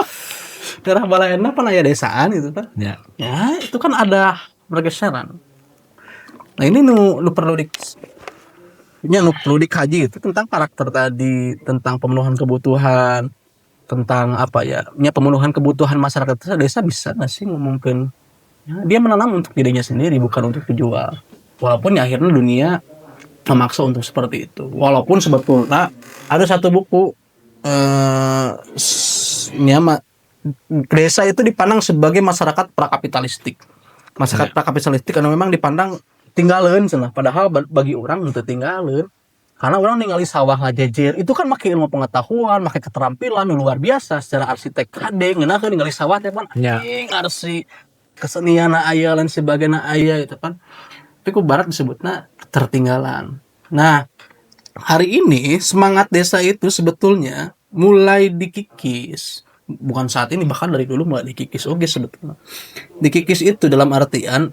daerah balaena pan aya desaan gitu kan ya itu kan ada pergeseran. Nah ini nu perlu dikaji itu tentang karakter tadi, tentang pemenuhan kebutuhan, tentang apa ya pemenuhan kebutuhan masyarakat desa bisa nggak sih ngomongin dia menanam untuk dirinya sendiri bukan untuk dijual walaupun ya akhirnya dunia memaksa untuk seperti itu walaupun sebetulnya ada satu buku desa itu dipandang sebagai masyarakat prakapitalistik karena memang dipandang tinggalan cenah padahal bagi orang itu tinggalan karena orang ningali sawah ngajejer itu kan make ilmu pengetahuan make keterampilan luar biasa secara arsitek kade ngeunaheun ningali sawah teh pan anjing arsi kesenian aya lain sebagainya aya itu kan tapi ku barat disebutna ketertinggalan. Nah hari ini semangat desa itu sebetulnya mulai dikikis bukan saat ini bahkan dari dulu mulai dikikis sebetulnya dikikis itu dalam artian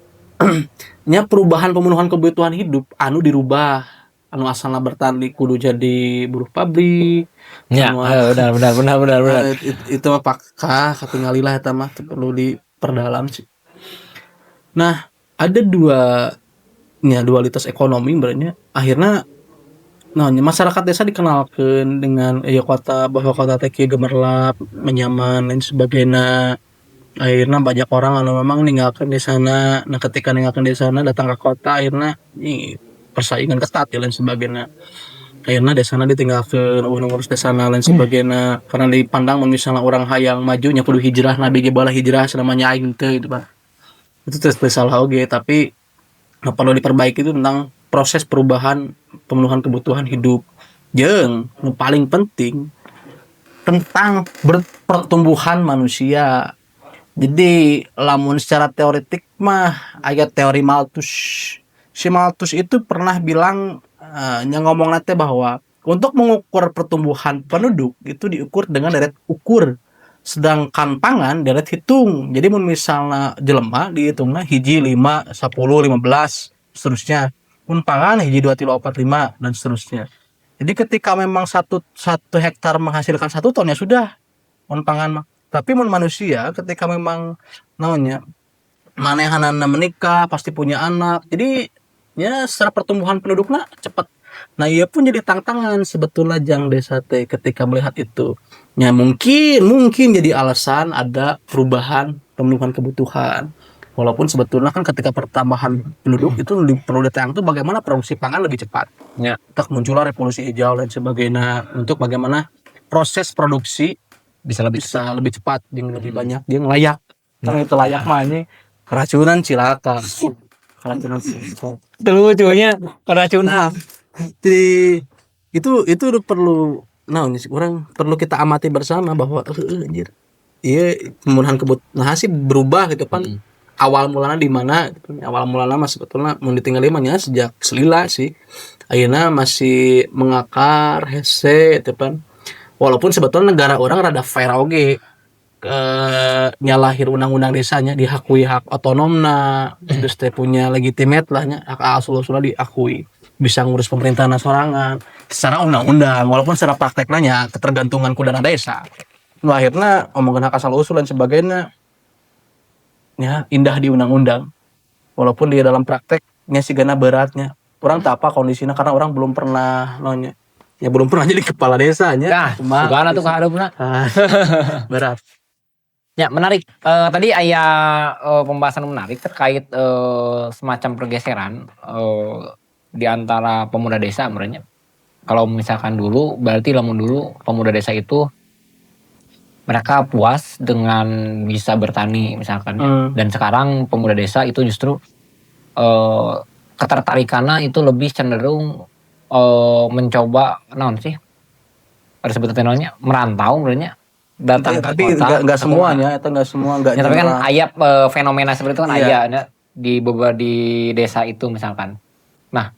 nya perubahan pemenuhan kebutuhan hidup anu dirubah anu asalna bertani kudu jadi buruh pabrik ya benar itu apakah katinggalilah eta mah perlu diperdalam sih. Nah ada dualitas ekonomi berarti akhirnya masyarakat desa dikenalkan dengan kota bahwa kota teh gemerlap menyaman dan sebagainya. Akhirnya banyak orang anu memang ninggalkan di sana. Nah ketika ninggalkan di sana datang ke kota akhirnya persaingan ketat dan sebagainya. Akhirnya di sana ditinggalkan ngurus di sana dan sebagainya karena dipandang misalnya orang hayang majunya kudu hijrah nabi ge bala hijrah namanya aing teh itu Pak. Itu terus salah oge tapi perlu diperbaiki itu tentang proses perubahan pemenuhan kebutuhan hidup jeung nu paling penting tentang pertumbuhan manusia. Jadi lamun secara teoretik mah aya teori Malthus. Si Malthus itu pernah bilang ngomong nate bahwa untuk mengukur pertumbuhan penduduk itu diukur dengan deret ukur. Sedangkan pangan deret hitung. Jadi mun misalnya jelema dihitungna hiji 5 10 15 seterusnya. Mun pangan hiji 2 3 4 5 dan seterusnya. Jadi ketika memang satu hektar menghasilkan 1 ton ya sudah mun pangan mah. Tapi mun manusia ketika memang namanya manehanana menikah pasti punya anak. Jadi ya secara pertumbuhan penduduknya cepat. Nah iya pun jadi tantangan sebetulnya jang desa teh ketika melihat itu. Ya mungkin jadi alasan ada perubahan pemenuhan kebutuhan. Walaupun sebetulnya kan ketika pertambahan penduduk itu perlu ditayang tuh bagaimana produksi pangan lebih cepat. Ya. Tak muncullah revolusi hijau dan sebagainya untuk bagaimana proses produksi Bisa lebih cepat. bisa lebih cepat, yang lebih banyak, yang layak. Karena itu layak mah ini keracunan cilaka. Keracunan cilaka. Lucunya keracunan. Jadi itu perlu orang perlu kita amati bersama bahwa anjir. Iya, pemenuhan kebutuhan sih berubah gitu kan. Awal mulanya di mana? Awal mulanya mah sebetulnya mau ditinggali mah nya sejak selila sih. Ayeuna masih mengakar hese gitu kan. Walaupun sebetulnya negara orang rada fair oge nyalahir undang-undang desanya dihakui hak otonomna terus teh punya legitimate lah nya hak asal-usulna diakui bisa ngurus pemerintahan sorangan secara undang-undang walaupun secara praktek nanya ketergantungan ku dana desa nu akhirnya omongan hak asal-usul dan sebagainya ya indah di undang-undang walaupun di dalam prakteknya sigana beratnya orang tak apa kondisinya karena orang belum pernah nanya ya belum pernah jadi kepala desanya Nah, gimana tuh keharapna? berat. Ya menarik. Tadi ayah pembahasan menarik terkait semacam pergeseran di antara pemuda desa sebenarnya. Kalau misalkan dulu, berarti lamun dulu pemuda desa itu mereka puas dengan bisa bertani misalkan. Dan sekarang pemuda desa itu justru ketertarikannya itu lebih cenderung mencoba naon sih? Ada sebutan namanya merantau sebenarnya. Datang tapi ke kota, nggak semuanya itu nggak semua nggak ya, tapi kan ayat fenomena seperti itu kan ada di beberapa di desa itu misalkan. Nah,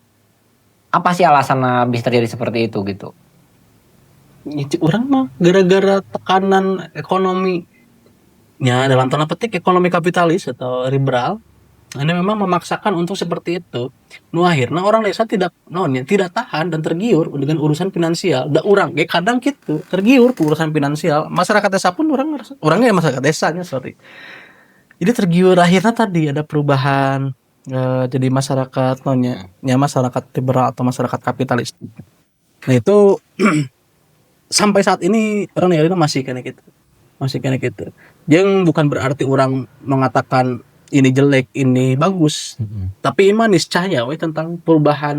apa sih alasannya bisa terjadi seperti itu gitu? Orang mah gara-gara tekanan ekonomi ya dalam tanda petik ekonomi kapitalis atau liberal ini memang memaksakan untuk seperti itu. Nu akhirnya orang desa tidak tahan dan tergiur dengan urusan finansial. Da orang kadang gitu tergiur ke urusan finansial. Masyarakat desa pun orangnya masyarakat desanya sorry. Jadi tergiur akhirnya tadi ada perubahan jadi masyarakat masyarakat liberal atau masyarakat kapitalis. Nah itu sampai saat ini orang Nigeria masih kayak gitu. Yang bukan berarti orang mengatakan ini jelek, ini bagus. Tapi iman niscaya tentang perubahan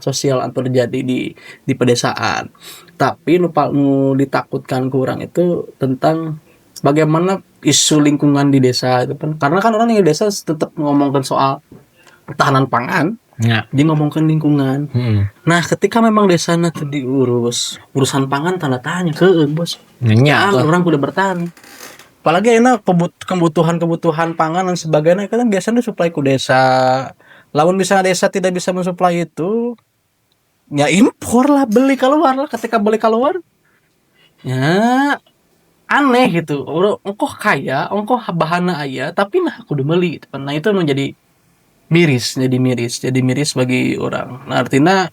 sosial yang terjadi di pedesaan. Tapi nu ditakutkan kurang itu tentang bagaimana isu lingkungan di desa itu kan. Karena kan orang di desa tetap ngomongkan soal pertahanan pangan. Ya. Dia ngomongkan lingkungan. Nah, ketika memang desana tuh diurus, urusan pangan tanda tanya bos. Orang udah bertahan. Apalagi enak kebutuhan pangan dan sebagainya kan biasanya suplai ku desa. Lamun bisa desa tidak bisa mensuplai itu, ya impor lah, beli keluar lah. Ketika beli keluar, ya aneh gitu. Engkau kaya, engkau bahanna aya, tapi nah aku udah beli. Nah itu menjadi miris bagi orang. Nah artinya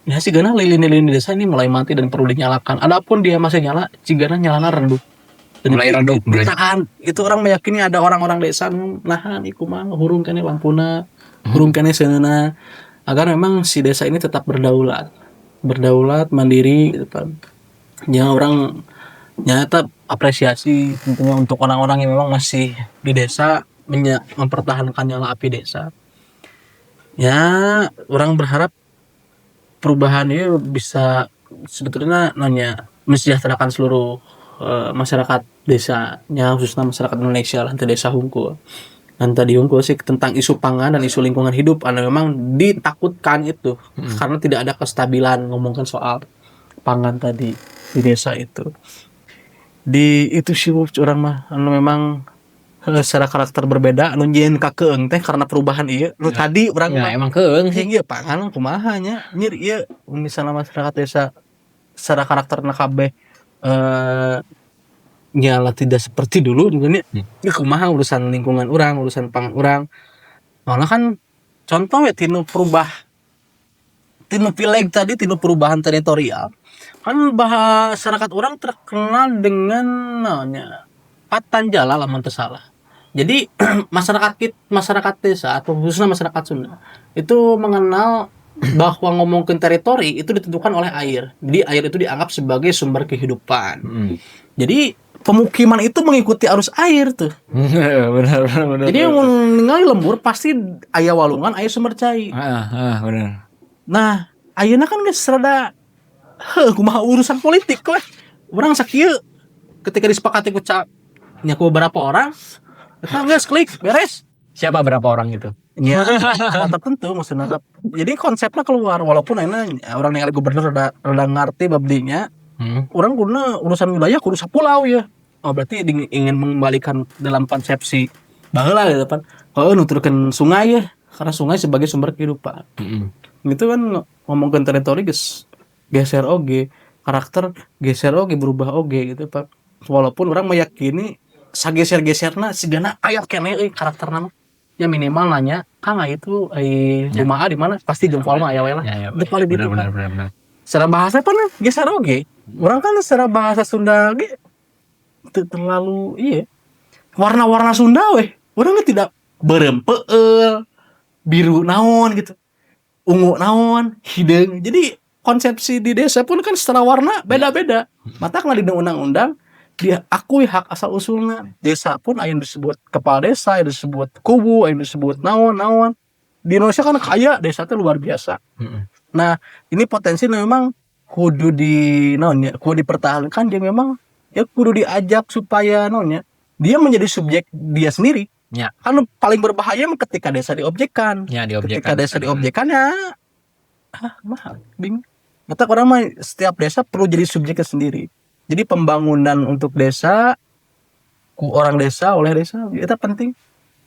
ya sih gana lilin-lilin di desa ini mulai mati dan perlu dinyalakan. Adapun dia masih nyala, cigana nyalana redup. Mulai redup. Itu orang meyakini ada orang-orang desa nahan iku mah hurung kene lampuna, hurung kene seunana agar memang si desa ini tetap berdaulat mandiri gitu kan. Ya orang nyata apresiasi tentunya untuk orang-orang yang memang masih di desa mempertahankan nyala api desa. Ya, orang berharap perubahan ini bisa sebetulnya mensejahterakan seluruh masyarakat desanya, khususnya masyarakat Indonesia lah, desa Hungkul. Dan tadi Hungkul sih tentang isu pangan dan isu lingkungan hidup, memang ditakutkan itu karena tidak ada kestabilan ngomongkan soal pangan tadi di desa itu. Di itu sih orang mah memang secara karakter berbeda nunjieun ka keung teh karena perubahan ieu tadi orang ya, emang keung sih ieu pangan kumaha nya nyir ieu misalnya masyarakat desa secara karakterna kabeh nyala tidak seperti dulu juga nih kumaha urusan lingkungan orang urusan pangan orang malah kan contoh ya tinu pileg tadi tinu perubahan teritorial kan masyarakat orang terkenal dengan patan jala lamun teu salah Jadi masyarakat desa atau khususnya masyarakat Sunda itu mengenal bahwa ngomongin teritori itu ditentukan oleh air. Jadi air itu dianggap sebagai sumber kehidupan. Jadi pemukiman itu mengikuti arus air tuh. benar. Jadi yang ningali lembur pasti aya walungan, aya sumber cai. Benar. Nah, ayeuna kan geus rada kumaha urusan politik weh. Urang sakieu ketika disepakati ku nya ku beberapa orang, eta geus klik beres. Siapa berapa orang itu? Ya, tertentu maksudnya. Jadi konsepnya keluar walaupun enak orang ningali gubernur rada ngarti babdinya. Orang guna urusan wilayah kudu sapulau ya. Oh berarti ingin mengembalikan dalam konsepsi baheula gitu kan. Oh nuturkeun sungai ya, karena sungai sebagai sumber kehidupan. Gitu kan ngomongkeun teritori geser oge, karakter geser oge berubah oge gitu Pak. Walaupun orang meyakini sageser-geserna sigana aya keneh euy karakterna mah. Ya minimal nanya, Kang itu kumaha di mana? Pasti jempol mah aya we lah. Itu paling gitu. Benar. Secara bahasa pun geser oge. Orang kan secara bahasa Sunda ge terlalu warna-warna Sunda weh. Orang tidak berempeueul, biru naon gitu. Ungu naon, hideung. Jadi konsepsi di desa pun kan secara warna beda-beda. Matakna di undang-undang dia akui hak asal usulnya. Desa pun aya disebut kepala desa, aya disebut kubu, aya disebut naon. Di Indonesia kan kaya desa itu luar biasa. Nah, ini potensi memang kudu kudu dipertahankan dia memang ya kudu diajak supaya dia menjadi subjek dia sendiri. Ya. Kan paling berbahaya ketika desa diobjekkan. Ketika desa diobjekkan ya mahal, bingung. Kata orang mah setiap desa perlu jadi subjeknya sendiri. Jadi pembangunan untuk desa, orang desa, oleh desa, itu penting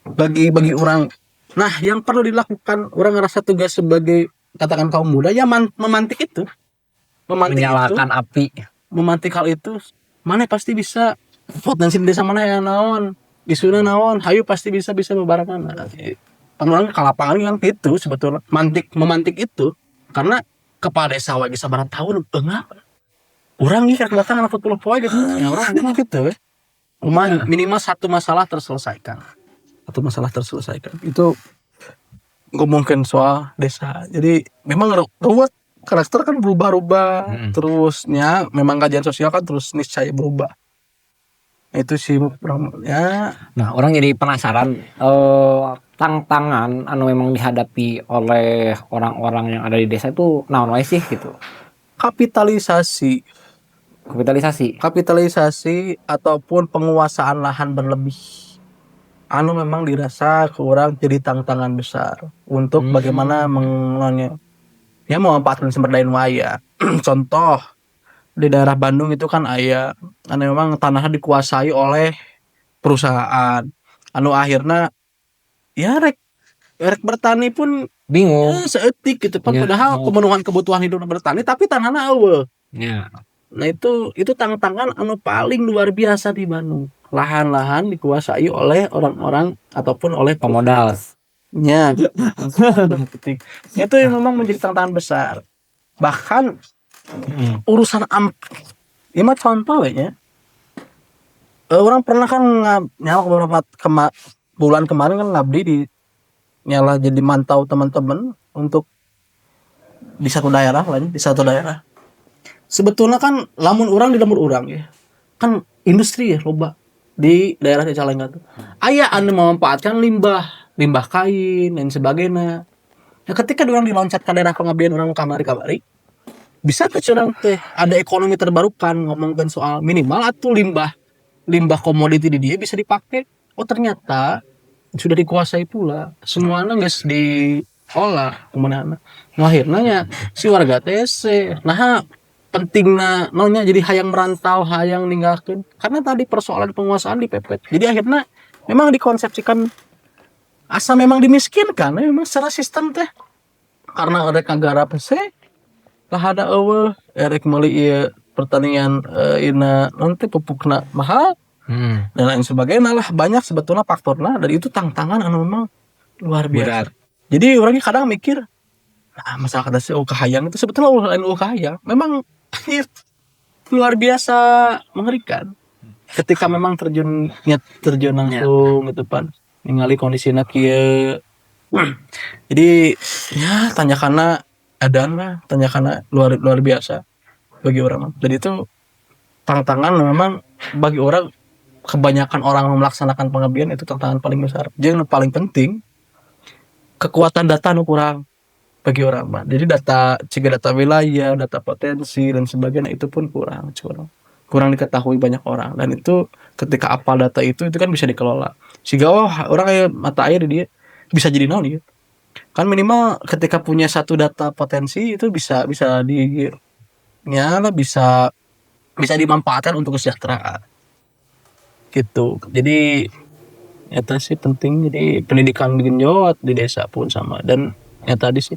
bagi orang. Nah, yang perlu dilakukan orang ngerasa tugas sebagai katakan kaum muda ya memantik itu, menyalakan api, memantik hal itu. Mana pasti bisa potensi desa mana yang naon, isuna naon, hayu pasti bisa membarakan. Pengulangan ke lapangan yang itu sebetulnya memantik itu karena kepala desa wae bisa barang tahun enggak. Orang nih kira datang anak foto poe gitu. Ya orang gitu minimal satu masalah terselesaikan. Itu ngomongin soal desa. Jadi memang ruwet, karakter kan berubah-ubah. Terusnya memang kajian sosial kan terus niscaya berubah. Itu sih ya. Nah, orang jadi penasaran tantangan anu memang dihadapi oleh orang-orang yang ada di desa itu naon wae sih gitu. Kapitalisasi ataupun penguasaan lahan berlebih. Anu memang dirasa kurang jadi tantangan besar untuk bagaimana memanfaatkan sumber daya waya. Contoh di daerah Bandung itu kan memang tanahnya dikuasai oleh perusahaan. Anu akhirnya ya rek bertani pun bingung. Seetik gitu kan padahal pemenuhan kebutuhan hidup bertani tapi tanahnya eueuh. Ya. Nah itu tantangan anu paling luar biasa di Bandung. Lahan-lahan dikuasai oleh orang-orang ataupun oleh pemodal. Ya. Itu yang memang menjadi tantangan besar. Bahkan urusan ini mah contoh ya. Orang pernah kan nyala beberapa bulan kemarin kan ngabdi di nyala jadi mantau teman-teman untuk di satu daerah. Sebetulnya kan lamun orang di lemur orang ya. Kan industri ya loba di daerah Cicalengka tuh. Aya anu memanfaatkan limbah kain dan sebagainya. Nah, ketika orang diloncat ke daerah pengabdian orang kamari bisa ke curang teh ada ekonomi terbarukan ngomongkan soal minimal atau limbah komoditi di dia bisa dipakai. Oh ternyata sudah dikuasai pula semuanya guys diolah kemana. Akhirnya si warga TC nah pentingnya jadi hayang merantau hayang ninggalkeun karena tadi persoalan penguasaan dipepet. Jadi akhirnya memang dikonsepsikan asa memang dimiskinkan memang secara sistem teh karena ada negara PC lah ada erek meuli ieu pertanian nanti pupukna mahal dan lain sebagainya lah banyak sebetulnya faktornya dan itu tantangan anu memang luar biasa. Jadi orangnya kadang mikir masalah kata si kahayang itu sebetulnya lain kahayang memang luar biasa mengerikan. ketika memang terjun langsung gitu pan ningali kondisinya kieu. Jadi ya tanyakanna edan lah, tanyakanna luar luar biasa bagi orang. Jadi itu tantangan memang bagi orang, kebanyakan orang melaksanakan pengabdian itu tantangan paling besar. Jadi yang paling penting kekuatan data nu kurang bagi orang mah. Jadi data wilayah, data potensi dan sebagainya itu pun kurang diketahui banyak orang. Dan itu ketika apal data itu kan bisa dikelola. Sehingga orang kayak mata air dia bisa jadi naon ya. Kan minimal ketika punya satu data potensi itu bisa bisa dimanfaatkan untuk kesejahteraan gitu. Jadi nyata sih penting, jadi pendidikan bikin jawat di desa pun sama. Dan ya tadi sih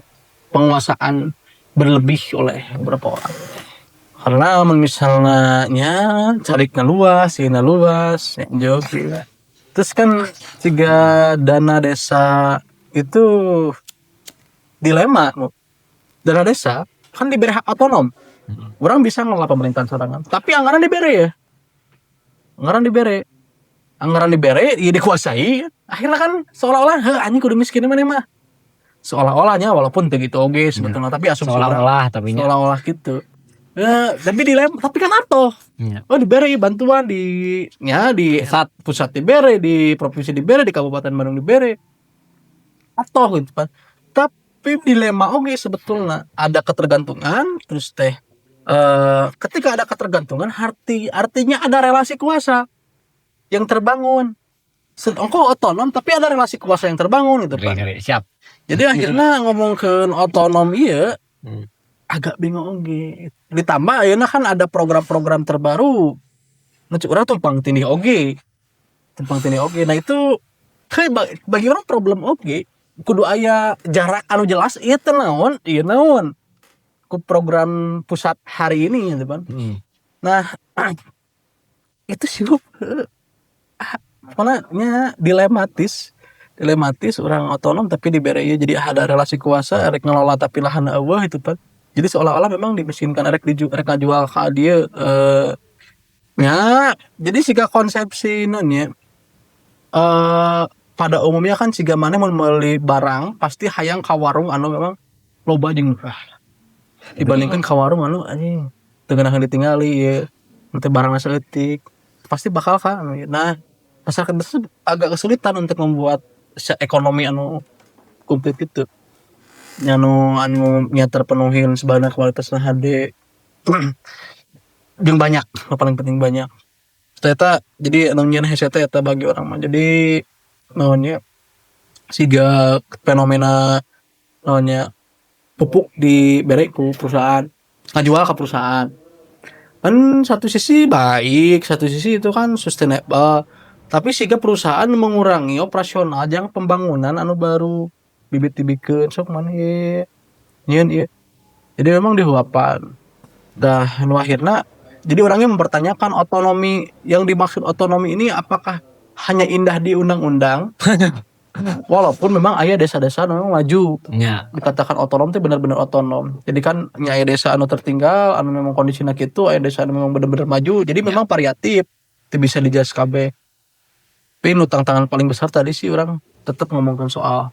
penguasaan berlebih oleh beberapa orang, karena misalnya cariknya luas yang jauh gitu. Terus kan jika dana desa itu dilema, dana desa kan diberi hak otonom, orang bisa ngelola pemerintahan sorangan, tapi anggaran dibere ya dikuasai. Akhirnya kan seolah-olah anjing kudu miskin mana mah, seolah-olahnya walaupun begitu oke sebetulnya, tapi asumsi seolah-olah gitu. Tapi dilema, tapi kan atoh. Diberi bantuan di pusat diberi, di provinsi diberi, di Kabupaten Bandung diberi. Atoh gitu kan. Tapi dilema oke sebetulnya ada ketergantungan, terus ketika ada ketergantungan artinya ada relasi kuasa yang terbangun. Engkau otonom tapi ada relasi kuasa yang terbangun gitu Pak. Siap. Jadi akhirnya ngomongkeun otonom ieu agak bingung oge. Ditambah ayeuna kan ada program-program terbaru. Nu urang tumpang tindih oge. Nah itu bagi orang problem oge. Kudu aya jarak anu jelas ieu teh naon, ku program pusat hari ini gitu kan. Nah, itu sih makanya dilematis orang otonom tapi diberi ya, jadi ada relasi kuasa rek ngelola tapi lahan eueuh itu Pak. Jadi seolah-olah memang dimiskinkan rek ngajual ka dia ya. Jadi siga konsepsi nya pada umumnya kan siga maneh mun meuli barang pasti hayang ka warung anu memang loba jeung murah dibandingkan ka warung anu anjing teu geunaheun ditingali ya nanti barangna saeutik pasti bakal ka. Nah masyarakat desa agak kesulitan untuk membuat ekonomi anu komplit gitu, anu nya terpenuhi sebanyak kualitasnya HD yang banyak, paling penting banyak. Ternyata jadi anu nyeun hese teh eta bagi orang mah. Jadi naonnya siga fenomena naonnya pupuk dibere ku perusahaan, ngajual ke perusahaan. Kan satu sisi baik, satu sisi itu kan sustainable. Tapi siga perusahaan mengurangi operasional jang pembangunan anu baru bibit dibikeun sok maneh nyeun ieu. Jadi memang dihuapan. Dah nu akhirna jadi orangnya mempertanyakan otonomi, yang dimaksud otonomi ini apakah hanya indah di undang-undang? Walaupun memang aya desa-desa memang maju. Ya. Dikatakan otonom itu benar-benar otonom. Jadi kan aya desa anu tertinggal, anu memang kondisinya kitu, aya desa anu memang benar-benar maju. Jadi memang variatif. Itu bisa dijelas kabeh. Tapi nu tantangan paling besar tadi sih orang tetap ngomongkan soal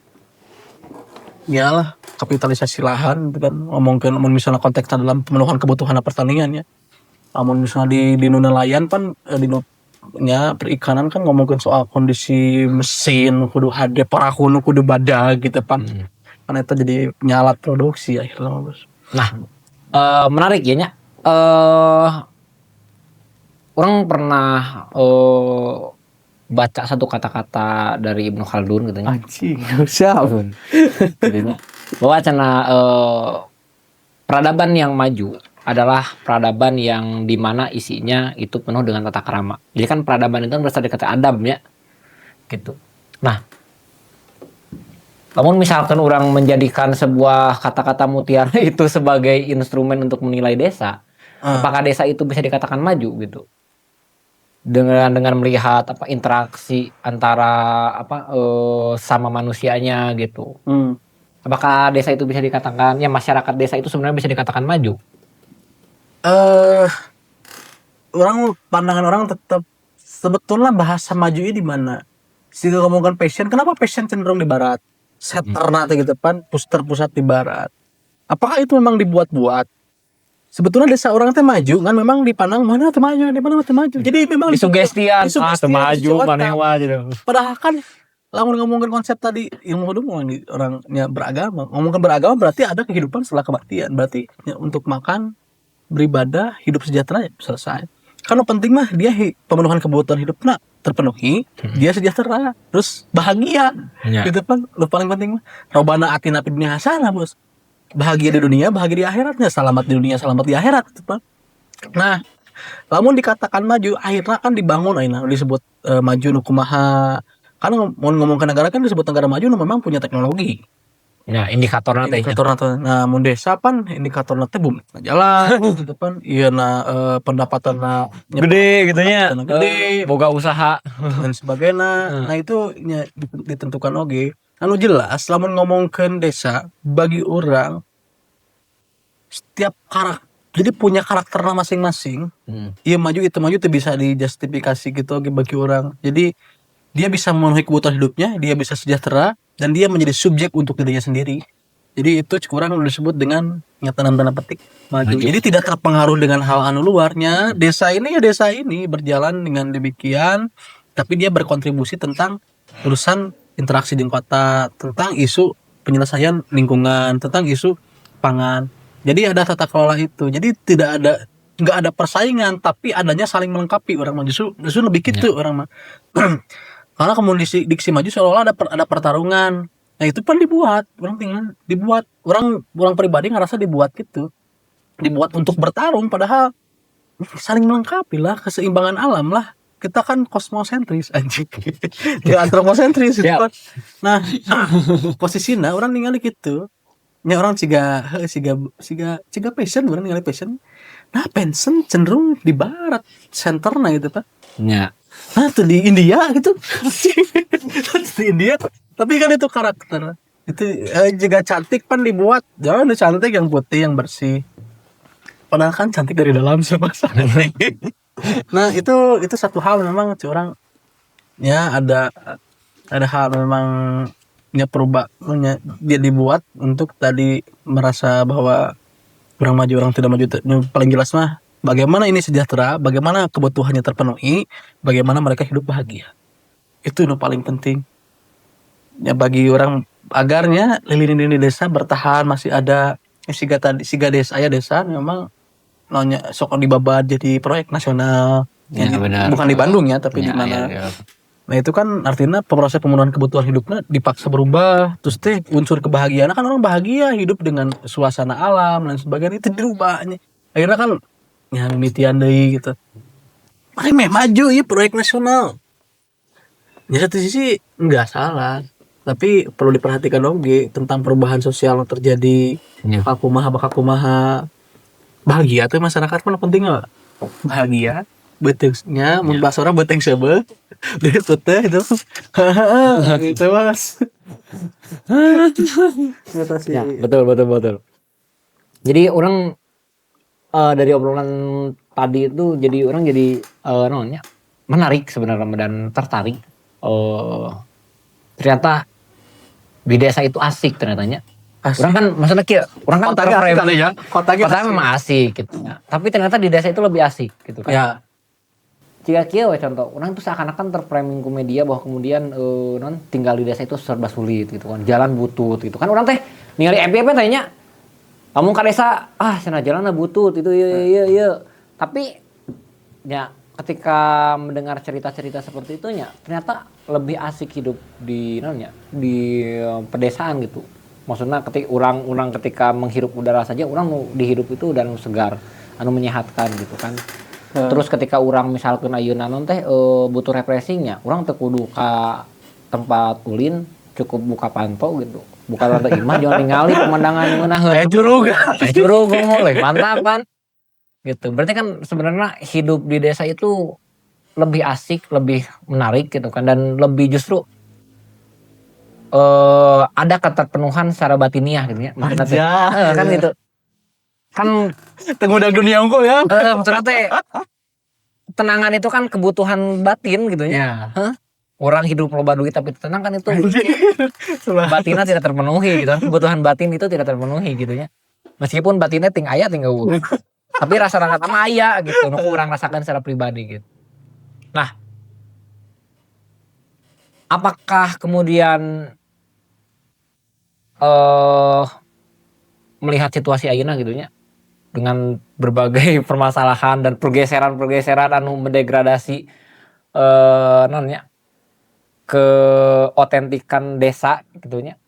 kapitalisasi lahan, kan ngomongkan misalnya konteksnya dalam pemenuhan kebutuhan pertanian ya. Namun misalnya di nelayan kan di perikanan kan ngomongin soal kondisi mesin kudu hade, perahu kudu badag gitu pan. Kan itu jadi nyalat produksi akhirnya Bos. Nah, menarik ya nya. Orang pernah baca satu kata-kata dari Ibnu Khaldun gitu nya. Anjing, siap. Bahwa cenah peradaban yang maju adalah peradaban yang dimana isinya itu penuh dengan tata krama. Jadi kan peradaban itu berasal dari kata Adam ya, gitu. Nah, namun misalkan orang menjadikan sebuah kata-kata mutiara itu sebagai instrumen untuk menilai desa, apakah desa itu bisa dikatakan maju gitu? Dengan melihat interaksi antara sama manusianya gitu. Apakah desa itu bisa dikatakan masyarakat desa itu sebenarnya bisa dikatakan maju? Pandangan orang tetap sebetulnya bahasa majunya di mana? Jika ngomongkan passion, kenapa passion cenderung di barat? Seterna gitu kan, pusat di barat. Apakah itu memang dibuat-buat? Sebetulnya desa orang teh maju kan memang dipandang mana teh maju, di mana teh maju. Jadi memang Disugestian, maju maneh manehwa. gitu. Padahal kan lamun ngomongin konsep tadi ilmu hidup ngomongin orangnya beragama. Ngomongin beragama berarti ada kehidupan setelah kematian. Berarti ya, untuk makan, beribadah, hidup sejahtera ya selesai. Kalau penting mah dia pemenuhan kebutuhan hidupnya terpenuhi, dia sejahtera, terus bahagia. Ya. Gitu kan, lu paling penting mah robana atina fid dunya hasanah, Bos. Bahagia di dunia, bahagia di akhiratnya, selamat di dunia, selamat di akhirat gitu kan. Nah, lamun dikatakan maju, akhirnya kan dibangun ayeuna disebut maju nu kumaha. Kan ngomong ke negara kan disebut negara maju nu memang punya teknologi. Ya, indikatorna teh. Indikator nanti, nah mun desa pan indikator nanti bumi jalan gitu kan, iya pendapatan Gede gitu nya. gede, Boga usaha. dan sebagainya. Nah itu ditentukan oge. Anu jelas, lamun ngomongkeun desa bagi orang setiap karakter jadi punya karakternya masing-masing. Iya maju itu maju itu bisa dijustifikasi gitu oge bagi orang. Jadi dia bisa memenuhi kebutuhan hidupnya, dia bisa sejahtera, dan dia menjadi subjek untuk dirinya sendiri. Jadi itu kurang disebut dengan nyata tanda petik maju. Jadi tidak terpengaruh dengan hal anu luarnya. Desa ini ya desa ini berjalan dengan demikian, tapi dia berkontribusi tentang urusan interaksi di kota, tentang isu penyelesaian lingkungan, tentang isu pangan. Jadi ada tata kelola itu. Jadi nggak ada persaingan, tapi adanya saling melengkapi orang mah justru lebih gitu orang mah. Karena kemudian diksi maju seolah-olah ada pertarungan. Nah itu kan dibuat, orang tinggal dibuat, orang pribadi ngerasa dibuat gitu, dibuat untuk bertarung, padahal saling melengkapi lah, keseimbangan alam lah. Kita kan kosmosentris anjing, ya antroposentris gitu kan. Nah posisinya orang tinggal gitu, nya orang ciga passion, orang tinggal passion. Nah passion cenderung di barat centernya gitu kan. Ya. Nah tuh di India gitu di India, tapi kan itu karakter itu juga cantik pan dibuat jangan cantik yang putih yang bersih, padahal kan cantik dari dalam sama. Nah itu satu hal memang orang ya ada hal memang ya dia dibuat untuk tadi merasa bahwa orang maju orang tidak maju. Paling jelas mah bagaimana ini sejahtera, bagaimana kebutuhannya terpenuhi, bagaimana mereka hidup bahagia. Itu yang paling penting. Ya bagi orang agarnya lilin-lilin desa bertahan masih ada siga desa memang nonya sok dibabat jadi proyek nasional. Ya, benar. Bukan di Bandung ya, tapi di mana. Ya. Nah itu kan artinya proses pemenuhan kebutuhan hidupnya dipaksa berubah. Terus unsur kebahagiaan kan orang bahagia hidup dengan suasana alam dan sebagainya itu dirubahnya. Akhirnya kan ya mimitian deui gitu. Makanya maju ya proyek nasional. Ya satu sisi enggak salah, tapi perlu diperhatikan oke tentang perubahan sosial yang terjadi. Bakakumaha bahagia tuh masyarakat mana penting enggak? Bahagia betengsnya mun bahasa orang beteng sebel. Dia teh itu. Gitu Mas. Ya, betul. Jadi orang dari obrolan tadi itu jadi orang jadi namanya menarik sebenarnya dan tertarik. Ternyata di desa itu asik ternyatanya. Orang kan maksudnya orang kan kotanya memang asik gitu. Tapi ternyata di desa itu lebih asik gitu kan. Ya. Jika contoh orang tuh seakan-akan terframing ke media bahwa kemudian tinggal di desa itu serba sulit gitu kan, jalan butut gitu kan. Orang teh ningali FYP tanya kamu ke desa sana jalan butut itu iya. Tapi ya ketika mendengar cerita-cerita seperti itu ya ternyata lebih asik hidup di pedesaan gitu. Maksudnya ketika orang ketika menghirup udara saja orang dihirup itu dan segar, menyehatkan gitu kan. Terus ketika orang misalkan ayeuna teh butuh refreshingnya, orang teh kudu ka tempat ulin cukup buka panto gitu. Buka lantai imah jangan ningali pemandangan ngeunaheun. Curug mulai mantap kan. Gitu. Berarti kan sebenarnya hidup di desa itu lebih asik, lebih menarik gitu kan dan lebih justru ada keterpenuhan secara batiniah gitu ya. Maksudnya kan gitu. Kan tengudang dunia unggul ya. Maksudnya teh tenangan itu kan kebutuhan batin gitu ya. Ya. Orang hidup loba duit tapi tenang kan itu Itulah. batinnya tidak terpenuhi gitu kan. Kebutuhan batin itu tidak terpenuhi gitu ya. Meskipun batinnya ting aya tinggal tapi rasa sama aya gitu. Nu kurang rasakan secara pribadi gitu. Nah, apakah kemudian melihat situasi ayeuna gitu nya dengan berbagai permasalahan dan pergeseran anu mendegradasi namanya keotentikan desa gitunya.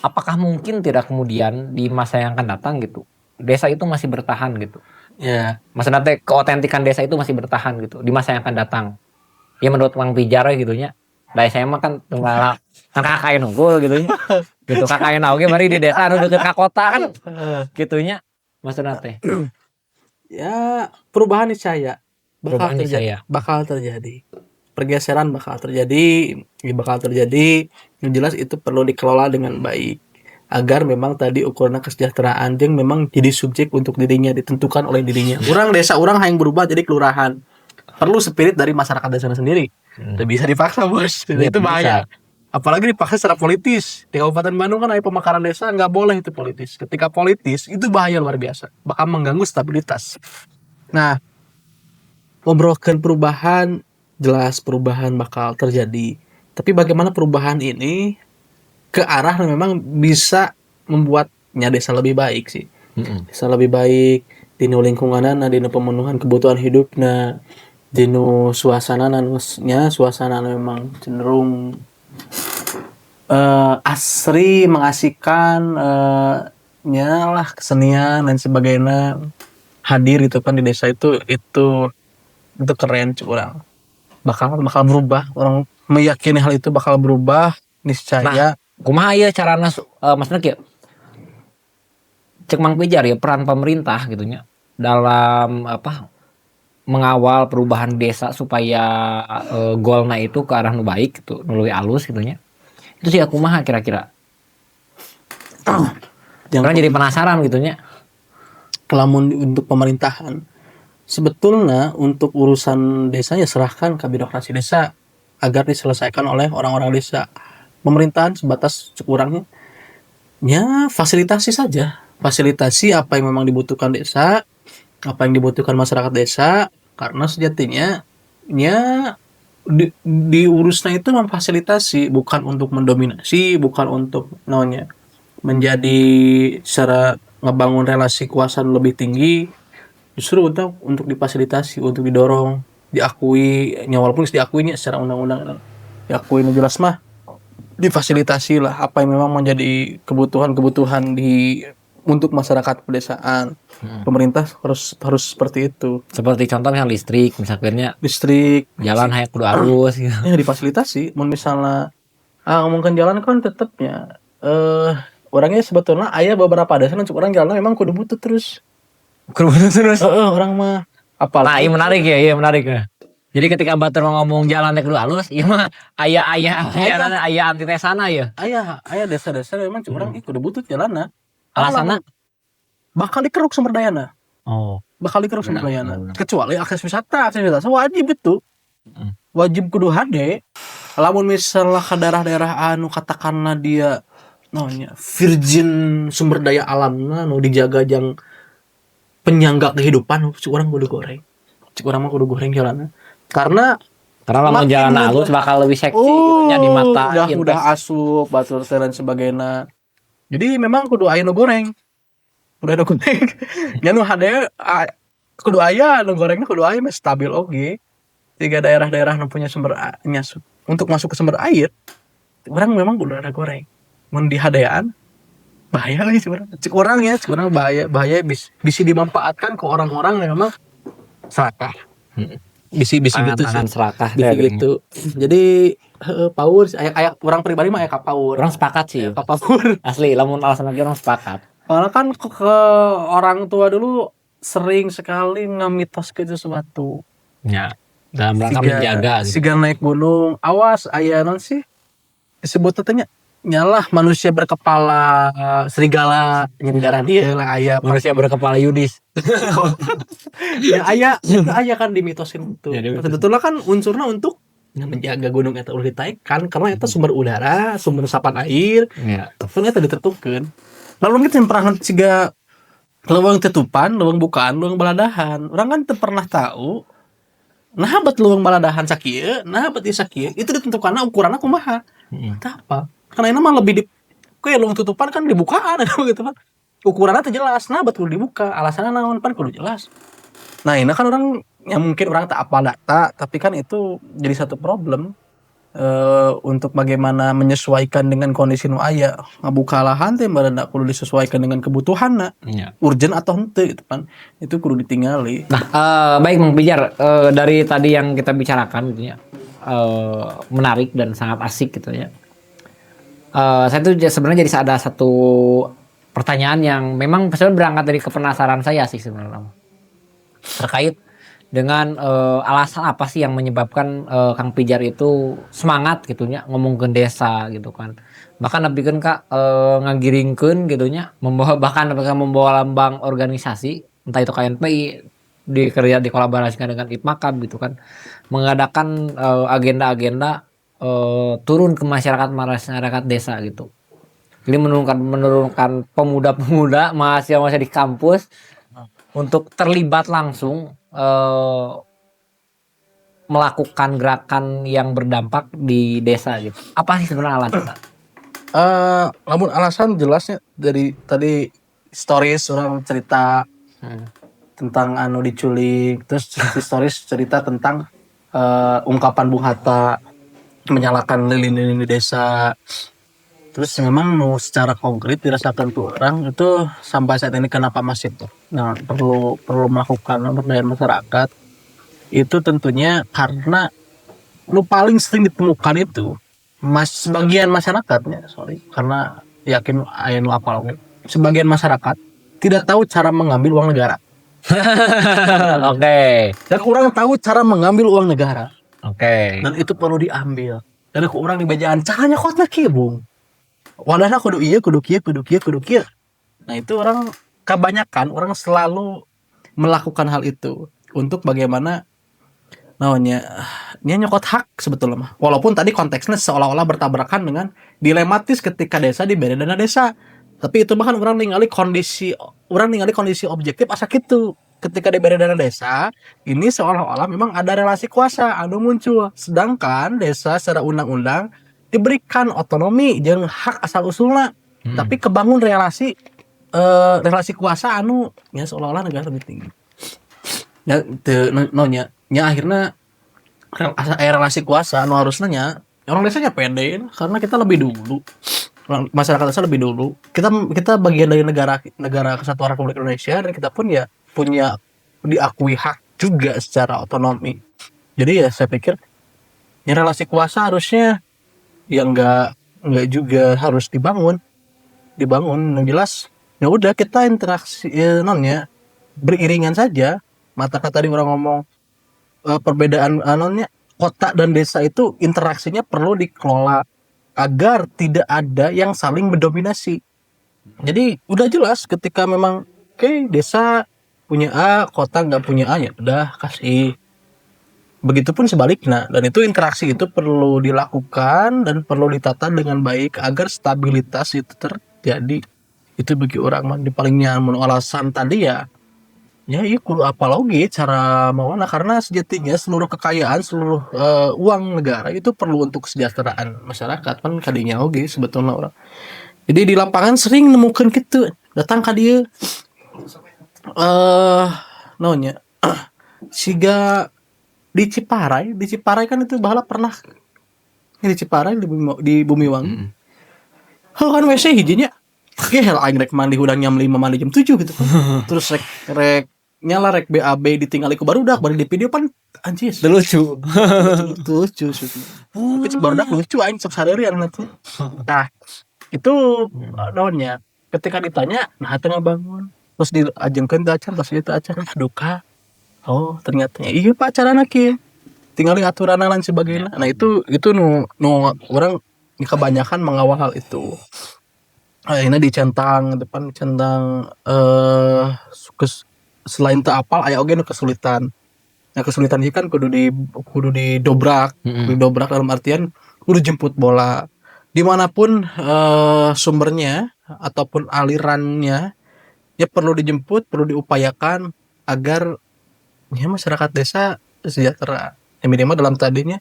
Apakah mungkin tidak kemudian di masa yang akan datang gitu desa itu masih bertahan gitu? Ya. Maksudnya teh keotentikan desa itu masih bertahan gitu di masa yang akan datang. Ya menurut Mang Pijar gitunya. Dari saya mah kan tunggal kan kakaknya nunggu gitu nya. Gitu kakaknya oge mari di desa anu deket ka kota kan gitunya. Maksudnya teh. Ya, perubahan niscaya Perubahan niscaya. bakal terjadi. Pergeseran bakal terjadi, bakal terjadi. Yang jelas itu perlu dikelola dengan baik agar memang tadi ukuran kesejahteraan yang memang jadi subjek untuk dirinya, ditentukan oleh dirinya. Orang desa orang yang berubah jadi kelurahan. Perlu spirit dari masyarakat desa sendiri. Tidak bisa dipaksa, Bos. Itu bahaya. Apalagi dipaksa secara politis. Di Kabupaten Bandung kan ada pemekaran desa, nggak boleh itu politis. Ketika politis, itu bahaya luar biasa. Bakal mengganggu stabilitas. Nah, ngobrolkan perubahan, jelas perubahan bakal terjadi. Tapi bagaimana perubahan ini ke arah yang memang bisa membuatnya desa lebih baik sih. Desa lebih baik, dino lingkunganan, dino pemenuhan kebutuhan hidup, dino suasana memang cenderung asri, mengasihkan, nyalah kesenian dan sebagainya hadir itu kan di desa itu keren curang. Bakal berubah, orang meyakini hal itu bakal berubah niscaya. Kumaha ya carana maksudnya kayak cek Mang Pijar ya peran pemerintah gitunya dalam apa mengawal perubahan desa supaya golna itu ke arah nu baik gitu, nu leuwih alus gitunya. Itu sih aku mah kira-kira. Jangan jadi penasaran gitunya. Kelamun untuk pemerintahan sebetulnya untuk urusan desanya serahkan ke birokrasi desa agar diselesaikan oleh orang-orang desa. Pemerintahan sebatas kurangnya ya fasilitasi saja, fasilitasi apa yang memang dibutuhkan desa, apa yang dibutuhkan masyarakat desa, karena sejatinya ya diurusnya itu memfasilitasi, bukan untuk mendominasi, bukan untuk menjadi secara ngebangun relasi kuasa lebih tinggi, justru untuk difasilitasi, untuk didorong, diakui, walaupun diakuinya secara undang-undang diakui jelas mah difasilitasi lah apa yang memang menjadi kebutuhan untuk masyarakat pedesaan. Pemerintah harus seperti itu. Seperti contohnya listrik, misalnya jalan hayang kudu arus gitu. Ya difasilitasi. Misalnya ngomongkan jalan kan tetapnya orangnya sebetulnya aya beberapa desa untuk orang jalan memang kudu butuh terus. Orang mah apalagi. Nah, ini menarik ya, iya menarik ya. Jadi ketika Batur ngomong jalan kudu halus, iya mah aya antitesana ya. Aya desa-desa memang orang kudu butuh jalanna. Alasanna bakal dikeruk sumber dayana. Bakal dikeruk sumber dayana. Kecuali akses wisata wajib itu. Wajib kudu hade. Lamun misalnya ke daerah-daerah anu katakanlah dia virgin sumber daya alamna nu dijaga jang penyangga kehidupan orang kudu goreng. Orang mah kudu goreng jalanna. Karena lamun jalan halus bakal lebih seksi gitunya di mata udah asup batur dan sebagainya. Jadi memang kudu aya nu goreng. Udah ada goreng. Ya nu hade kudu aya nu gorengnya kudu aya stabil oge. Tiga daerah-daerah nu punya sumber untuk masuk ke sumber air, orang memang kudu ada goreng. Mun di hadean bahaya lagi sebenarnya. Cek orang bahaya bisa dimanfaatkan ke orang-orang yang memang serakah. Bisa gitu sih. Serakah gitu. Jadi power aya orang pribadi mah aya ka power. Orang sepakat sih. Ka power. Asli lamun alasan lagi orang sepakat. Karena kan ke orang tua dulu sering sekali ngamitos ke sesuatu. Ya, dalam rangka menjaga gitu. Siga naik gunung, awas aya non sih disebut tanya nyalah manusia berkepala serigala negara dia lah aya Manusia berkepala Yudis. ya aya kan dimitosin itu. Ya, dimitosin. Sebetulnya kan unsurnya untuk menjaga gunung eta ulah ditaikkan karena eta sumber udara, sumber resapan air. Ya. Kan eta ditentukeun. Lalu kita pernah siga leuweung tutupan, leuweung bukaan, leuweung baladahan. Orang kan teu pernah tahu nah bet leuweung baladahan sakieu, nah bet ieu sakieu. Itu ditentukanna ukuranna kumaha. Tah apa? Karena ini mah lebih di kayak leuweung tutupan kan dibukaan gitu kan. Ukurannya tuh jelas, nah betul dibuka. Alasannya naon pan kudu jelas. Nah, ini kan orang yang mungkin orang tak apa data, tapi kan itu jadi satu problem untuk bagaimana menyesuaikan dengan kondisi nu aya. Ngabuka lahan teh barudak kudu disesuaikan dengan kebutuhanna. Ya. Urgent atau henteu gitu kan. Itu kudu ditinggali. Nah, baik Mang Pijar, dari tadi yang kita bicarakan gitu ya, menarik dan sangat asik gitu ya. Saya tuh sebenarnya jadi ada satu pertanyaan yang memang sebenarnya berangkat dari kepenasaran saya sih sebenarnya, terkait dengan alasan apa sih yang menyebabkan Kang Pijar itu semangat gitunya ngomong ke desa gitu kan, bahkan napikeun Kak ngagiringkeun gitunya, bahkan membawa lambang organisasi entah itu KNPI dikolaborasikan dengan IPMAKAB gitu kan, mengadakan agenda-agenda turun ke masyarakat desa gitu. Jadi menurunkan pemuda-pemuda mahasiswa di kampus untuk terlibat langsung melakukan gerakan yang berdampak di desa gitu. Apa sih sebenarnya alasannya? Namun alasan jelasnya dari tadi stories orang cerita tentang anu diculik, terus stories cerita tentang ungkapan Bung Hatta menyalakan lilin-lilin di desa. Terus memang mau secara konkret dirasakan tuh orang itu sampai saat ini kenapa masih tuh. Nah, perlu melakukan pemberdayaan masyarakat itu tentunya karena lu paling sering ditemukan itu sebagian masyarakatnya, karena yakin anu apal sebagian masyarakat tidak tahu cara mengambil uang negara. Oke. Dan orang tahu cara mengambil uang negara. Oke. Dan itu perlu diambil. Dan aku orang dibajaan caranya kotna kieu, Bung. Wadahna kudu ieu, kudu kieu. Nah, itu orang kebanyakan orang selalu melakukan hal itu untuk bagaimana namanya dia nyokot hak sebetulnya mah. Walaupun tadi konteksnya seolah-olah bertabrakan dengan dilematis ketika desa diberi dana desa. Tapi itu bahkan orang ningali kondisi objektif asa kitu. Ketika diberi dana desa, ini seolah-olah memang ada relasi kuasa anu muncul. Sedangkan desa secara undang-undang diberikan otonomi jeung hak asal usulna. Tapi kebangun relasi kuasa anu nya seolah-olah negara lebih tinggi. Ya akhirnya relasi kuasa anu harusnya nya orang desanya pede karena kita lebih dulu. Masyarakat desa lebih dulu. Kita bagian dari negara Kesatuan Republik Indonesia dan kita pun ya punya diakui hak juga secara otonomi. Jadi ya saya pikir ya relasi kuasa harusnya ya enggak juga harus dibangun yang jelas ya udah kita interaksi nonnya beriringan saja. Mata kata tadi orang ngomong perbedaan nonnya kota dan desa itu interaksinya perlu dikelola agar tidak ada yang saling mendominasi. Jadi udah jelas ketika memang desa punya A, kota nggak punya A, ya udah kasih. Begitupun sebaliknya, dan itu interaksi itu perlu dilakukan dan perlu ditata dengan baik agar stabilitas itu terjadi. Itu bagi orang mah paling nyaman. Alasan tadi ya kudu apa lagi cara mana, karena sejatinya seluruh kekayaan, seluruh uang negara itu perlu untuk kesejahteraan masyarakat kan kadinya oge sebetulnya orang. Jadi di lapangan sering nemukan gitu, datang ke dia naonnya siga di Ciparai kan itu bahala pernah di Ciparai di Bumiwangi. Kan WC hijinya hel aing rek mandi udang jam 5 mandi jam 7 gitu kan. Terus rek nyala rek BAB ditinggali ku barudak bari di video pan anjis Lucu. lucu tapi barudak lucu aing sok sareurian nanti. Nah itu naonnya ketika ditanya nah tengah bangun terus diajengkeun teh acan pas itu acan duka. Oh ternyata iya pak acarana kieu tinggali aturan dan sebagainya. Nah itu nu orang kebanyakan mengawal hal itu. Akhirnya dicentang depan centang selain teu apal aya oge nu kesulitan. Nah kesulitan ieu kan kudu didobrak, didobrak dalam artian kudu jemput bola. Dimanapun sumbernya ataupun alirannya ya perlu dijemput, perlu diupayakan agar ya masyarakat desa sejahtera. Ya minimal dalam tadinya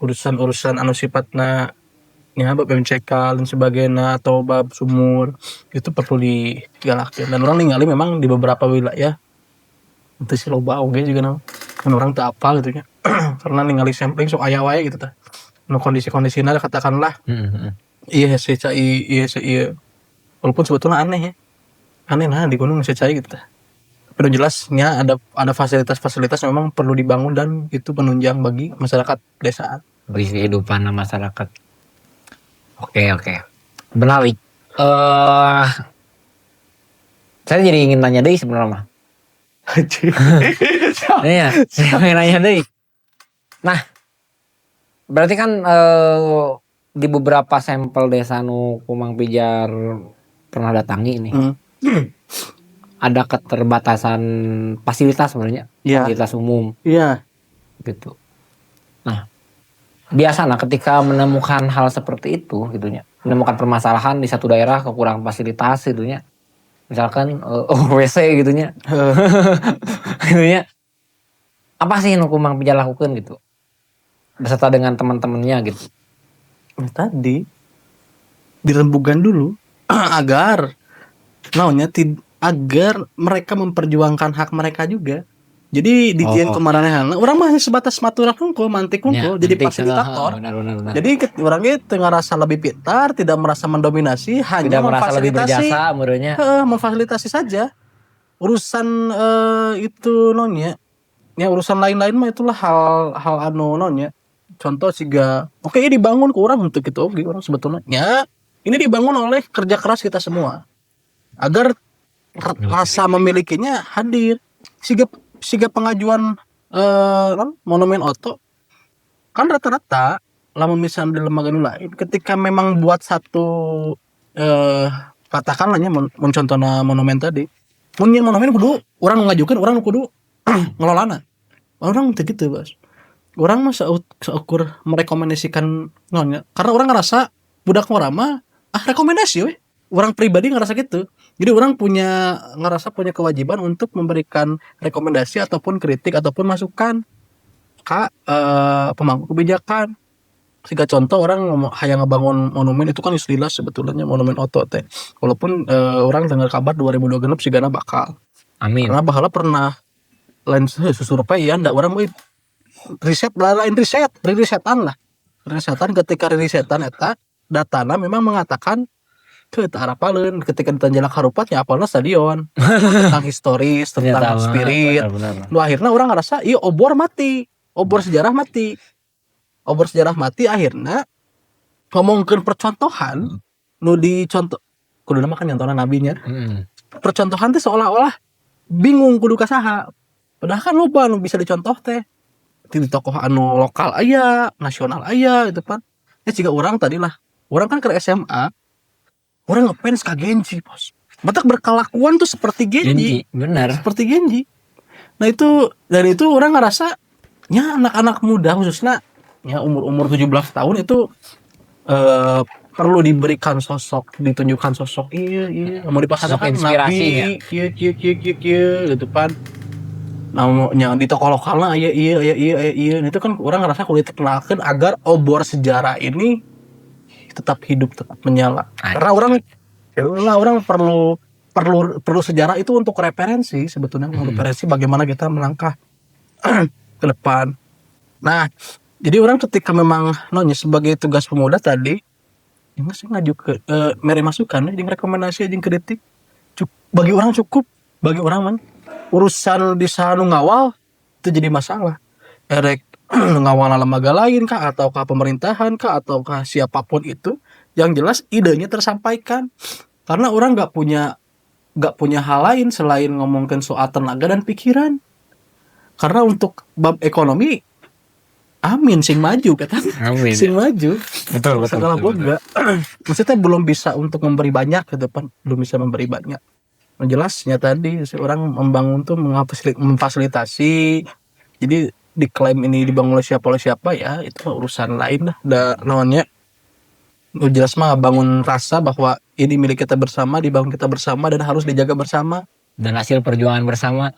urusan-urusan anu sifatna ya bab MCK dan sebagainya atau bab sumur itu perlu digalakeun. Dan orang ningali memang di beberapa wilayah itu sih loba oge juga nama kan orang teu apal gitu nya. Karena ningali sampling sok aya wae gitu tah. Nu kondisi-kondisina katakanlah iya sih cai iya sih iya. Walaupun sebetulnya aneh ya. Aneh nah di gunung sih cai gitu tah. Tapi jelasnya ada fasilitas-fasilitas memang perlu dibangun dan itu penunjang bagi masyarakat desa. Bagi kehidupan masyarakat. Oke. Menarik. Saya jadi ingin tanya deh sebenarnya mah. Iya, saya ingin nanya deh. Nah, berarti kan di beberapa sampel desa nu Kumang Pijar pernah datangi nih. Ada keterbatasan fasilitas sebenarnya, fasilitas umum. Iya. Gitu. Nah, biasanya ketika menemukan hal seperti itu gitunya, menemukan permasalahan di satu daerah kekurangan fasilitas gitunya. Misalkan WC gitunya. Gitunya. Apa sih yang Kumang Pijar lakukan gitu? Beserta dengan teman-temannya gitu. Nah, tadi dirembugan dulu agar agar mereka memperjuangkan hak mereka juga. Jadi di dieu kemarahan orang mah sebatas maturan hungkul mantik hungkul jadi fasilitator. Benar. Jadi orang ge teu ngarasa lebih pintar, tidak merasa mendominasi, hanya tidak merasa lebih berjasa menurutnya. Memfasilitasi saja. Urusan itu nonya. Ya urusan lain-lain mah itulah hal anu nonya. Contoh siga oke ini dibangun ke orang untuk itu oke orang sebetulnya. Ya, ini dibangun oleh kerja keras kita semua. Agar rasa memilikinya hadir. Siga pengajuan monumen oto kan rata-rata lamun misalnya di lembaga lain ketika memang buat satu katakanlah nya contohna monumen tadi mun monumen kudu orang mengajukan orang kudu ngelolana orang teu gitu bos orang mah seukur merekomendasikan nonya karena orang ngerasa budak orang mah rekomendasi we orang pribadi ngerasa gitu. Jadi orang ngerasa punya kewajiban untuk memberikan rekomendasi ataupun kritik ataupun masukan ke pemangku kebijakan. Sehingga contoh orang hayang ngebangun monumen itu kan istilah sebetulnya monumen otot teh. Walaupun orang dengar kabar 2026 sigana bakal. Amin. Karena bahala pernah lain survei ya ndak orang mah risetan lah. Risetan ketika risetan eta datana memang mengatakan arapaleun ketika ditanjalak harupatnya apalna stadion tentang historis tentang spirit lu akhirnya orang ngerasa iya obor sejarah mati akhirnya ngomongkeun percontohan nu dicontoh kudu nama kan nyontohna nabinya percontohan teh seolah-olah bingung kudu kasaha padahal kan loba nu bisa dicontoh teh di tokoh anu lokal aya nasional aya gitu kan ya jika orang tadilah orang kan ke SMA orang ngefans ka Genji bos batak berkelakuan tuh seperti Genji benar seperti Genji nah itu dari itu orang ngerasa ya anak-anak muda khususnya ya umur 17 tahun itu perlu diberikan sosok ditunjukkan sosok iya mau dipasangkan nabi iya gitu kan namanya di tokoh lokalnya iya itu kan orang ngerasa kulit kenalkan agar obor sejarah ini tetap hidup tetap menyala karena orang perlu sejarah itu untuk referensi sebetulnya referensi bagaimana kita melangkah ke depan. Nah jadi orang ketika memang nonya sebagai tugas pemuda tadi ya masih ngaju ke mere masukan jeung rekomendasi jeung kritik bagi orang cukup bagi orang man urusan di sana ngawal itu jadi masalah erek ngawal lembaga lain kah ataukah pemerintahan kah ataukah siapapun itu yang jelas idenya tersampaikan karena orang nggak punya hal lain selain ngomongin soal tenaga dan pikiran karena untuk bab ekonomi Amin sing maju kata. Amin. Sing maju. Betul. Segala boga. Maksudnya belum bisa untuk memberi banyak ke depan, belum bisa memberi banyak. Jelasnya tadi seorang membangun tuh memfasilitasi. Jadi diklaim ini dibangun oleh siapa ya itu mah urusan lain lah. Namanya jelas mah bangun rasa bahwa ini milik kita bersama, dibangun kita bersama dan harus dijaga bersama. Dan hasil perjuangan bersama.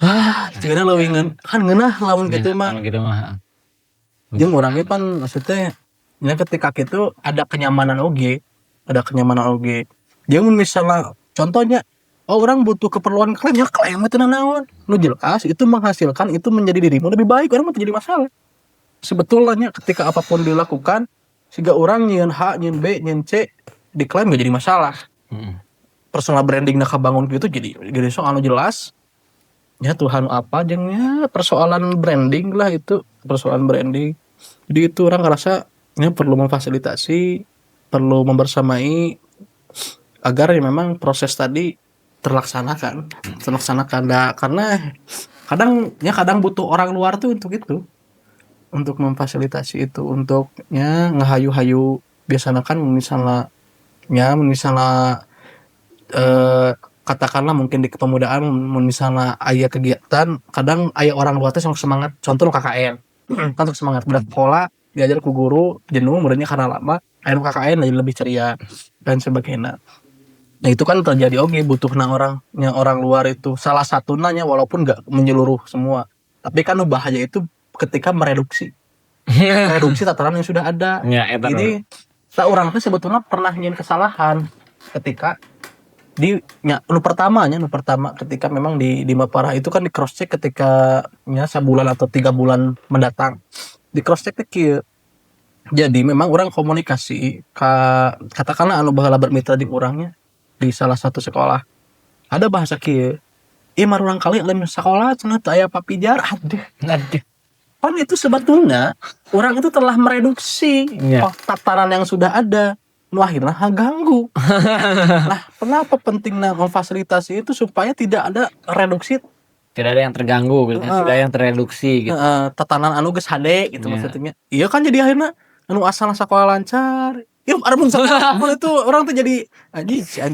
Jangan lawingan kan ngeunah lamun gitu mah. Gitu mah. Jeung orangnya kan maksudnya ya ketika itu ada kenyamanan oge. Jangan misalnya contohnya orang butuh keperluan klaim ya klaim itu naon. Nu jelas itu menghasilkan itu menjadi dirimu lebih baik, orang mah jadi masalah. Sebetulnya ketika apapun dilakukan sehingga orang nyeun H, nyeun B, nyeun C diklaim gak jadi masalah. Personal branding nak kabangun gitu jadi soal jelas. Ya Tuhan apa jengnya persoalan branding lah itu, persoalan branding. Jadi itu orang ngerasa ya perlu memfasilitasi, perlu membersamai agar ya memang proses tadi terlaksanakan. Nah, karena kadang butuh orang luar tuh untuk itu, untuk memfasilitasi itu, untuknya ngehayu-hayu biasanya kan misalnya katakanlah mungkin di kepemudaan misalnya aya kegiatan kadang aya orang luar tuh semangat, contoh KKN kan untuk semangat berat sekolah diajar ku guru jenuh muridnya karena lama aya KKN jadi lebih ceria dan sebagainya. Nah itu kan terjadi butuhna orang luar itu salah satu nanya walaupun nggak menyeluruh semua, tapi kan bahaya itu ketika mereduksi tataran yang sudah ada. Jadi orang tuh sebetulnya pernah nyin kesalahan ketika nu pertama ketika memang di Maparah itu kan di cross check ketika sebulan atau 3 bulan mendatang di cross check kieu. Jadi memang orang komunikasi katakanlah anu baheula bermitra di orangnya di salah satu sekolah ada bahasa kieu mah urang kali lain sekolah cenah teu aya papijar aduh kan itu sebetulnya orang itu telah mereduksi tataran yang sudah ada nu akhirnya ganggu. Nah kenapa pentingnya memfasilitasi itu supaya tidak ada reduksi, tidak ada yang terganggu gitu, tidak ada yang tereduksi gitu. Tatanan anu geus hade gitu maksudnya. Iya kan jadi akhirnya anu asal sekolah lancar ada pun itu orang tuh jadi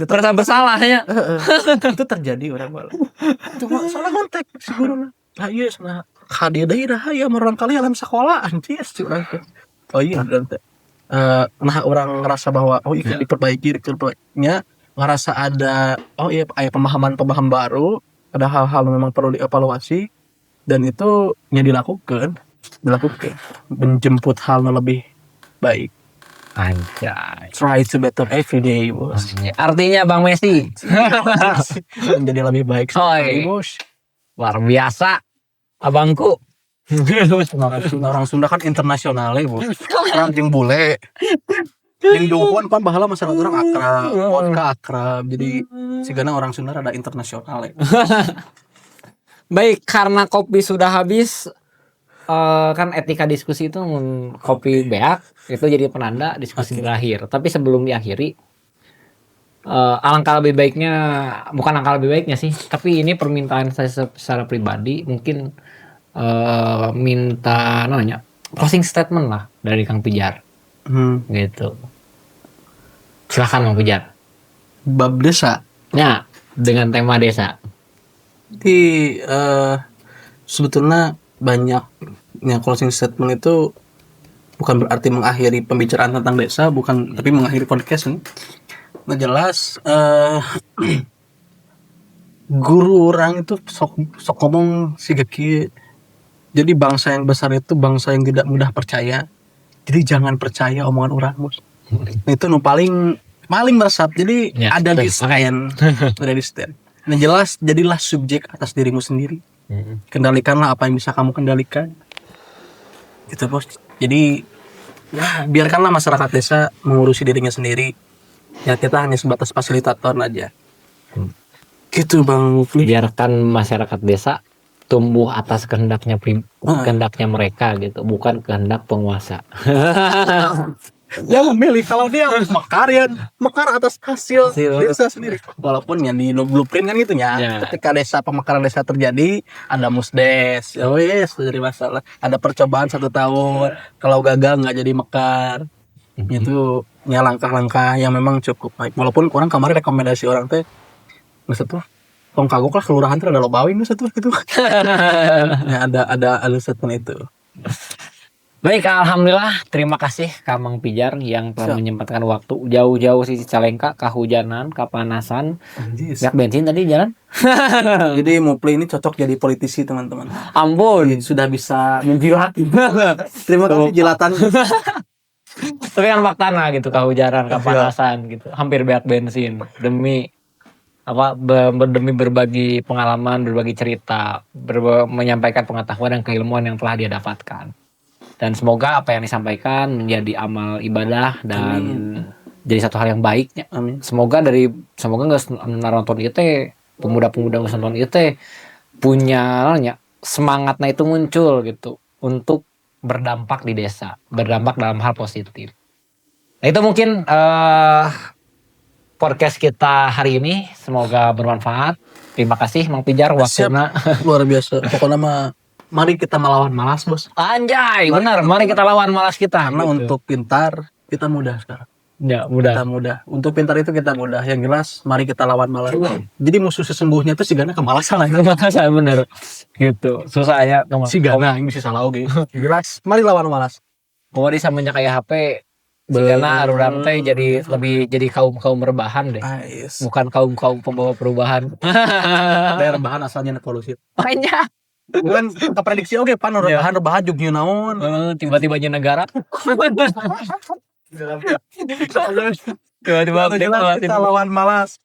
merasa bersalah ya. Itu terjadi orang malah itu salah kontak si guru nah iya sana hadir daerah ya orang kali dalam sekolah anjir oh iya dan nah orang ngerasa bahwa itu diperbaikinya ngerasa ada pemahaman baru, ada hal-hal memang perlu dievaluasi dan itu yang dilakukan menjemput hal yang lebih baik. Anjay. Try to better every day, bos. Artinya Bang Messi menjadi lebih baik sekali, bos. Luar biasa, abangku. Orang Sunda kan internasional ya, bos. Orang jeung bule. Jeung duhun kan baheula masalah orang akrab. Jadi sigana orang Sunda rada internasional ya. Baik, karena kopi sudah habis, kan etika diskusi itu kopi beak itu jadi penanda diskusi berakhir. Tapi sebelum diakhiri, alangkah lebih baiknya, bukan alangkah lebih baiknya sih, tapi ini permintaan saya secara pribadi mungkin minta namanya closing statement lah dari Kang Pijar. Gitu. Silakan Kang Pijar. Bab desa. Ya, dengan tema desa. Jadi sebetulnya banyaknya closing statement itu bukan berarti mengakhiri pembicaraan tentang desa, tapi mengakhiri podcast. Nah jelas guru orang itu sok ngomong sigeki. Jadi bangsa yang besar itu bangsa yang tidak mudah percaya. Jadi jangan percaya omongan orang, bos. Itu nu paling meresap. Jadi ada di stand. Nah jelas jadilah subjek atas dirimu sendiri. Kendalikanlah apa yang bisa kamu kendalikan. Gitu, bos. Jadi biarkanlah masyarakat desa mengurusi dirinya sendiri. Ya kita hanya sebatas fasilitator aja. Gitu Bang Mufli. Biarkan masyarakat desa tumbuh atas kehendaknya mereka gitu, bukan kehendak penguasa. Dia memilih kalau dia mekar ya mekar atas hasil Hasil. desa sendiri. Walaupun yang di blueprint kan gitu ya. Ya. Ketika pemekaran desa terjadi, ada musdes. Oh yes, dari masalah. Ada percobaan 1 tahun. Kalau gagal nggak jadi mekar. Itu ya langkah-langkah yang memang cukup baik. Walaupun orang kemarin rekomendasi orang teh maksud tuh tong kagok lah kelurahan tuh ada lobawin maksud tuh gitu. Ya, ada alasan itu. Baik, alhamdulillah. Terima kasih Kak Mang Pijar yang telah Siap. menyempatkan waktu jauh-jauh si Cicalengka, kehujanan, kepanasan. Anjis. Banyak bensin tadi jalan. Jadi Mupli ini cocok jadi politisi teman-teman. Ampun. Sudah bisa menjilat. Terima kasih jilatan. Tapi kan faktana gitu, kehujanan, kepanasan gitu. Hampir banyak bensin demi demi berbagi pengalaman, berbagi cerita, menyampaikan pengetahuan dan keilmuan yang telah dia dapatkan. Dan semoga apa yang disampaikan menjadi amal ibadah dan jadi satu hal yang baiknya. Amin. Semoga nggak nonton itu pemuda-pemuda nggak nonton itu punya semangatnya itu muncul gitu untuk berdampak di desa, berdampak dalam hal positif. Nah itu mungkin podcast kita hari ini, semoga bermanfaat. Terima kasih Mang Pijar waktunya. Luar biasa. Pokoknya mah mari kita melawan malas, Bos. Anjay, benar. Mari kita lawan malas kita. Karena gitu. untuk pintar kita mudah sekarang. Ya, mudah. Kita mudah. Untuk pintar itu kita mudah. Yang jelas mari kita lawan malas. Jadi musuh sesungguhnya itu sigana kemalasan lah. Saya bener. Gitu. Susahnya Sigana yang bisa salah oke. Jelas mari lawan malas. Mau di samanya kayak HP karena orang teh jadi kaum rebahan deh. Yes. Bukan kaum pembawa perubahan. Daerah bahan asalnya polusi. Makanya Bukan keprediksi oke pan rebahan jug new naon. tiba-tiba nya negara. Tiba-tiba kita lawan malas.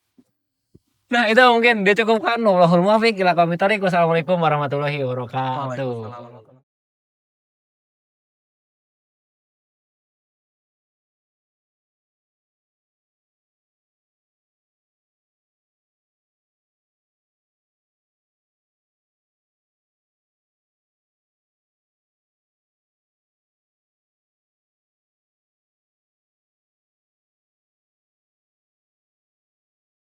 Nah itu mungkin dia cukupkan. Wallahul muwaffiq ila aqwamit thoriq. Wassalamualaikum warahmatullahi wabarakatuh.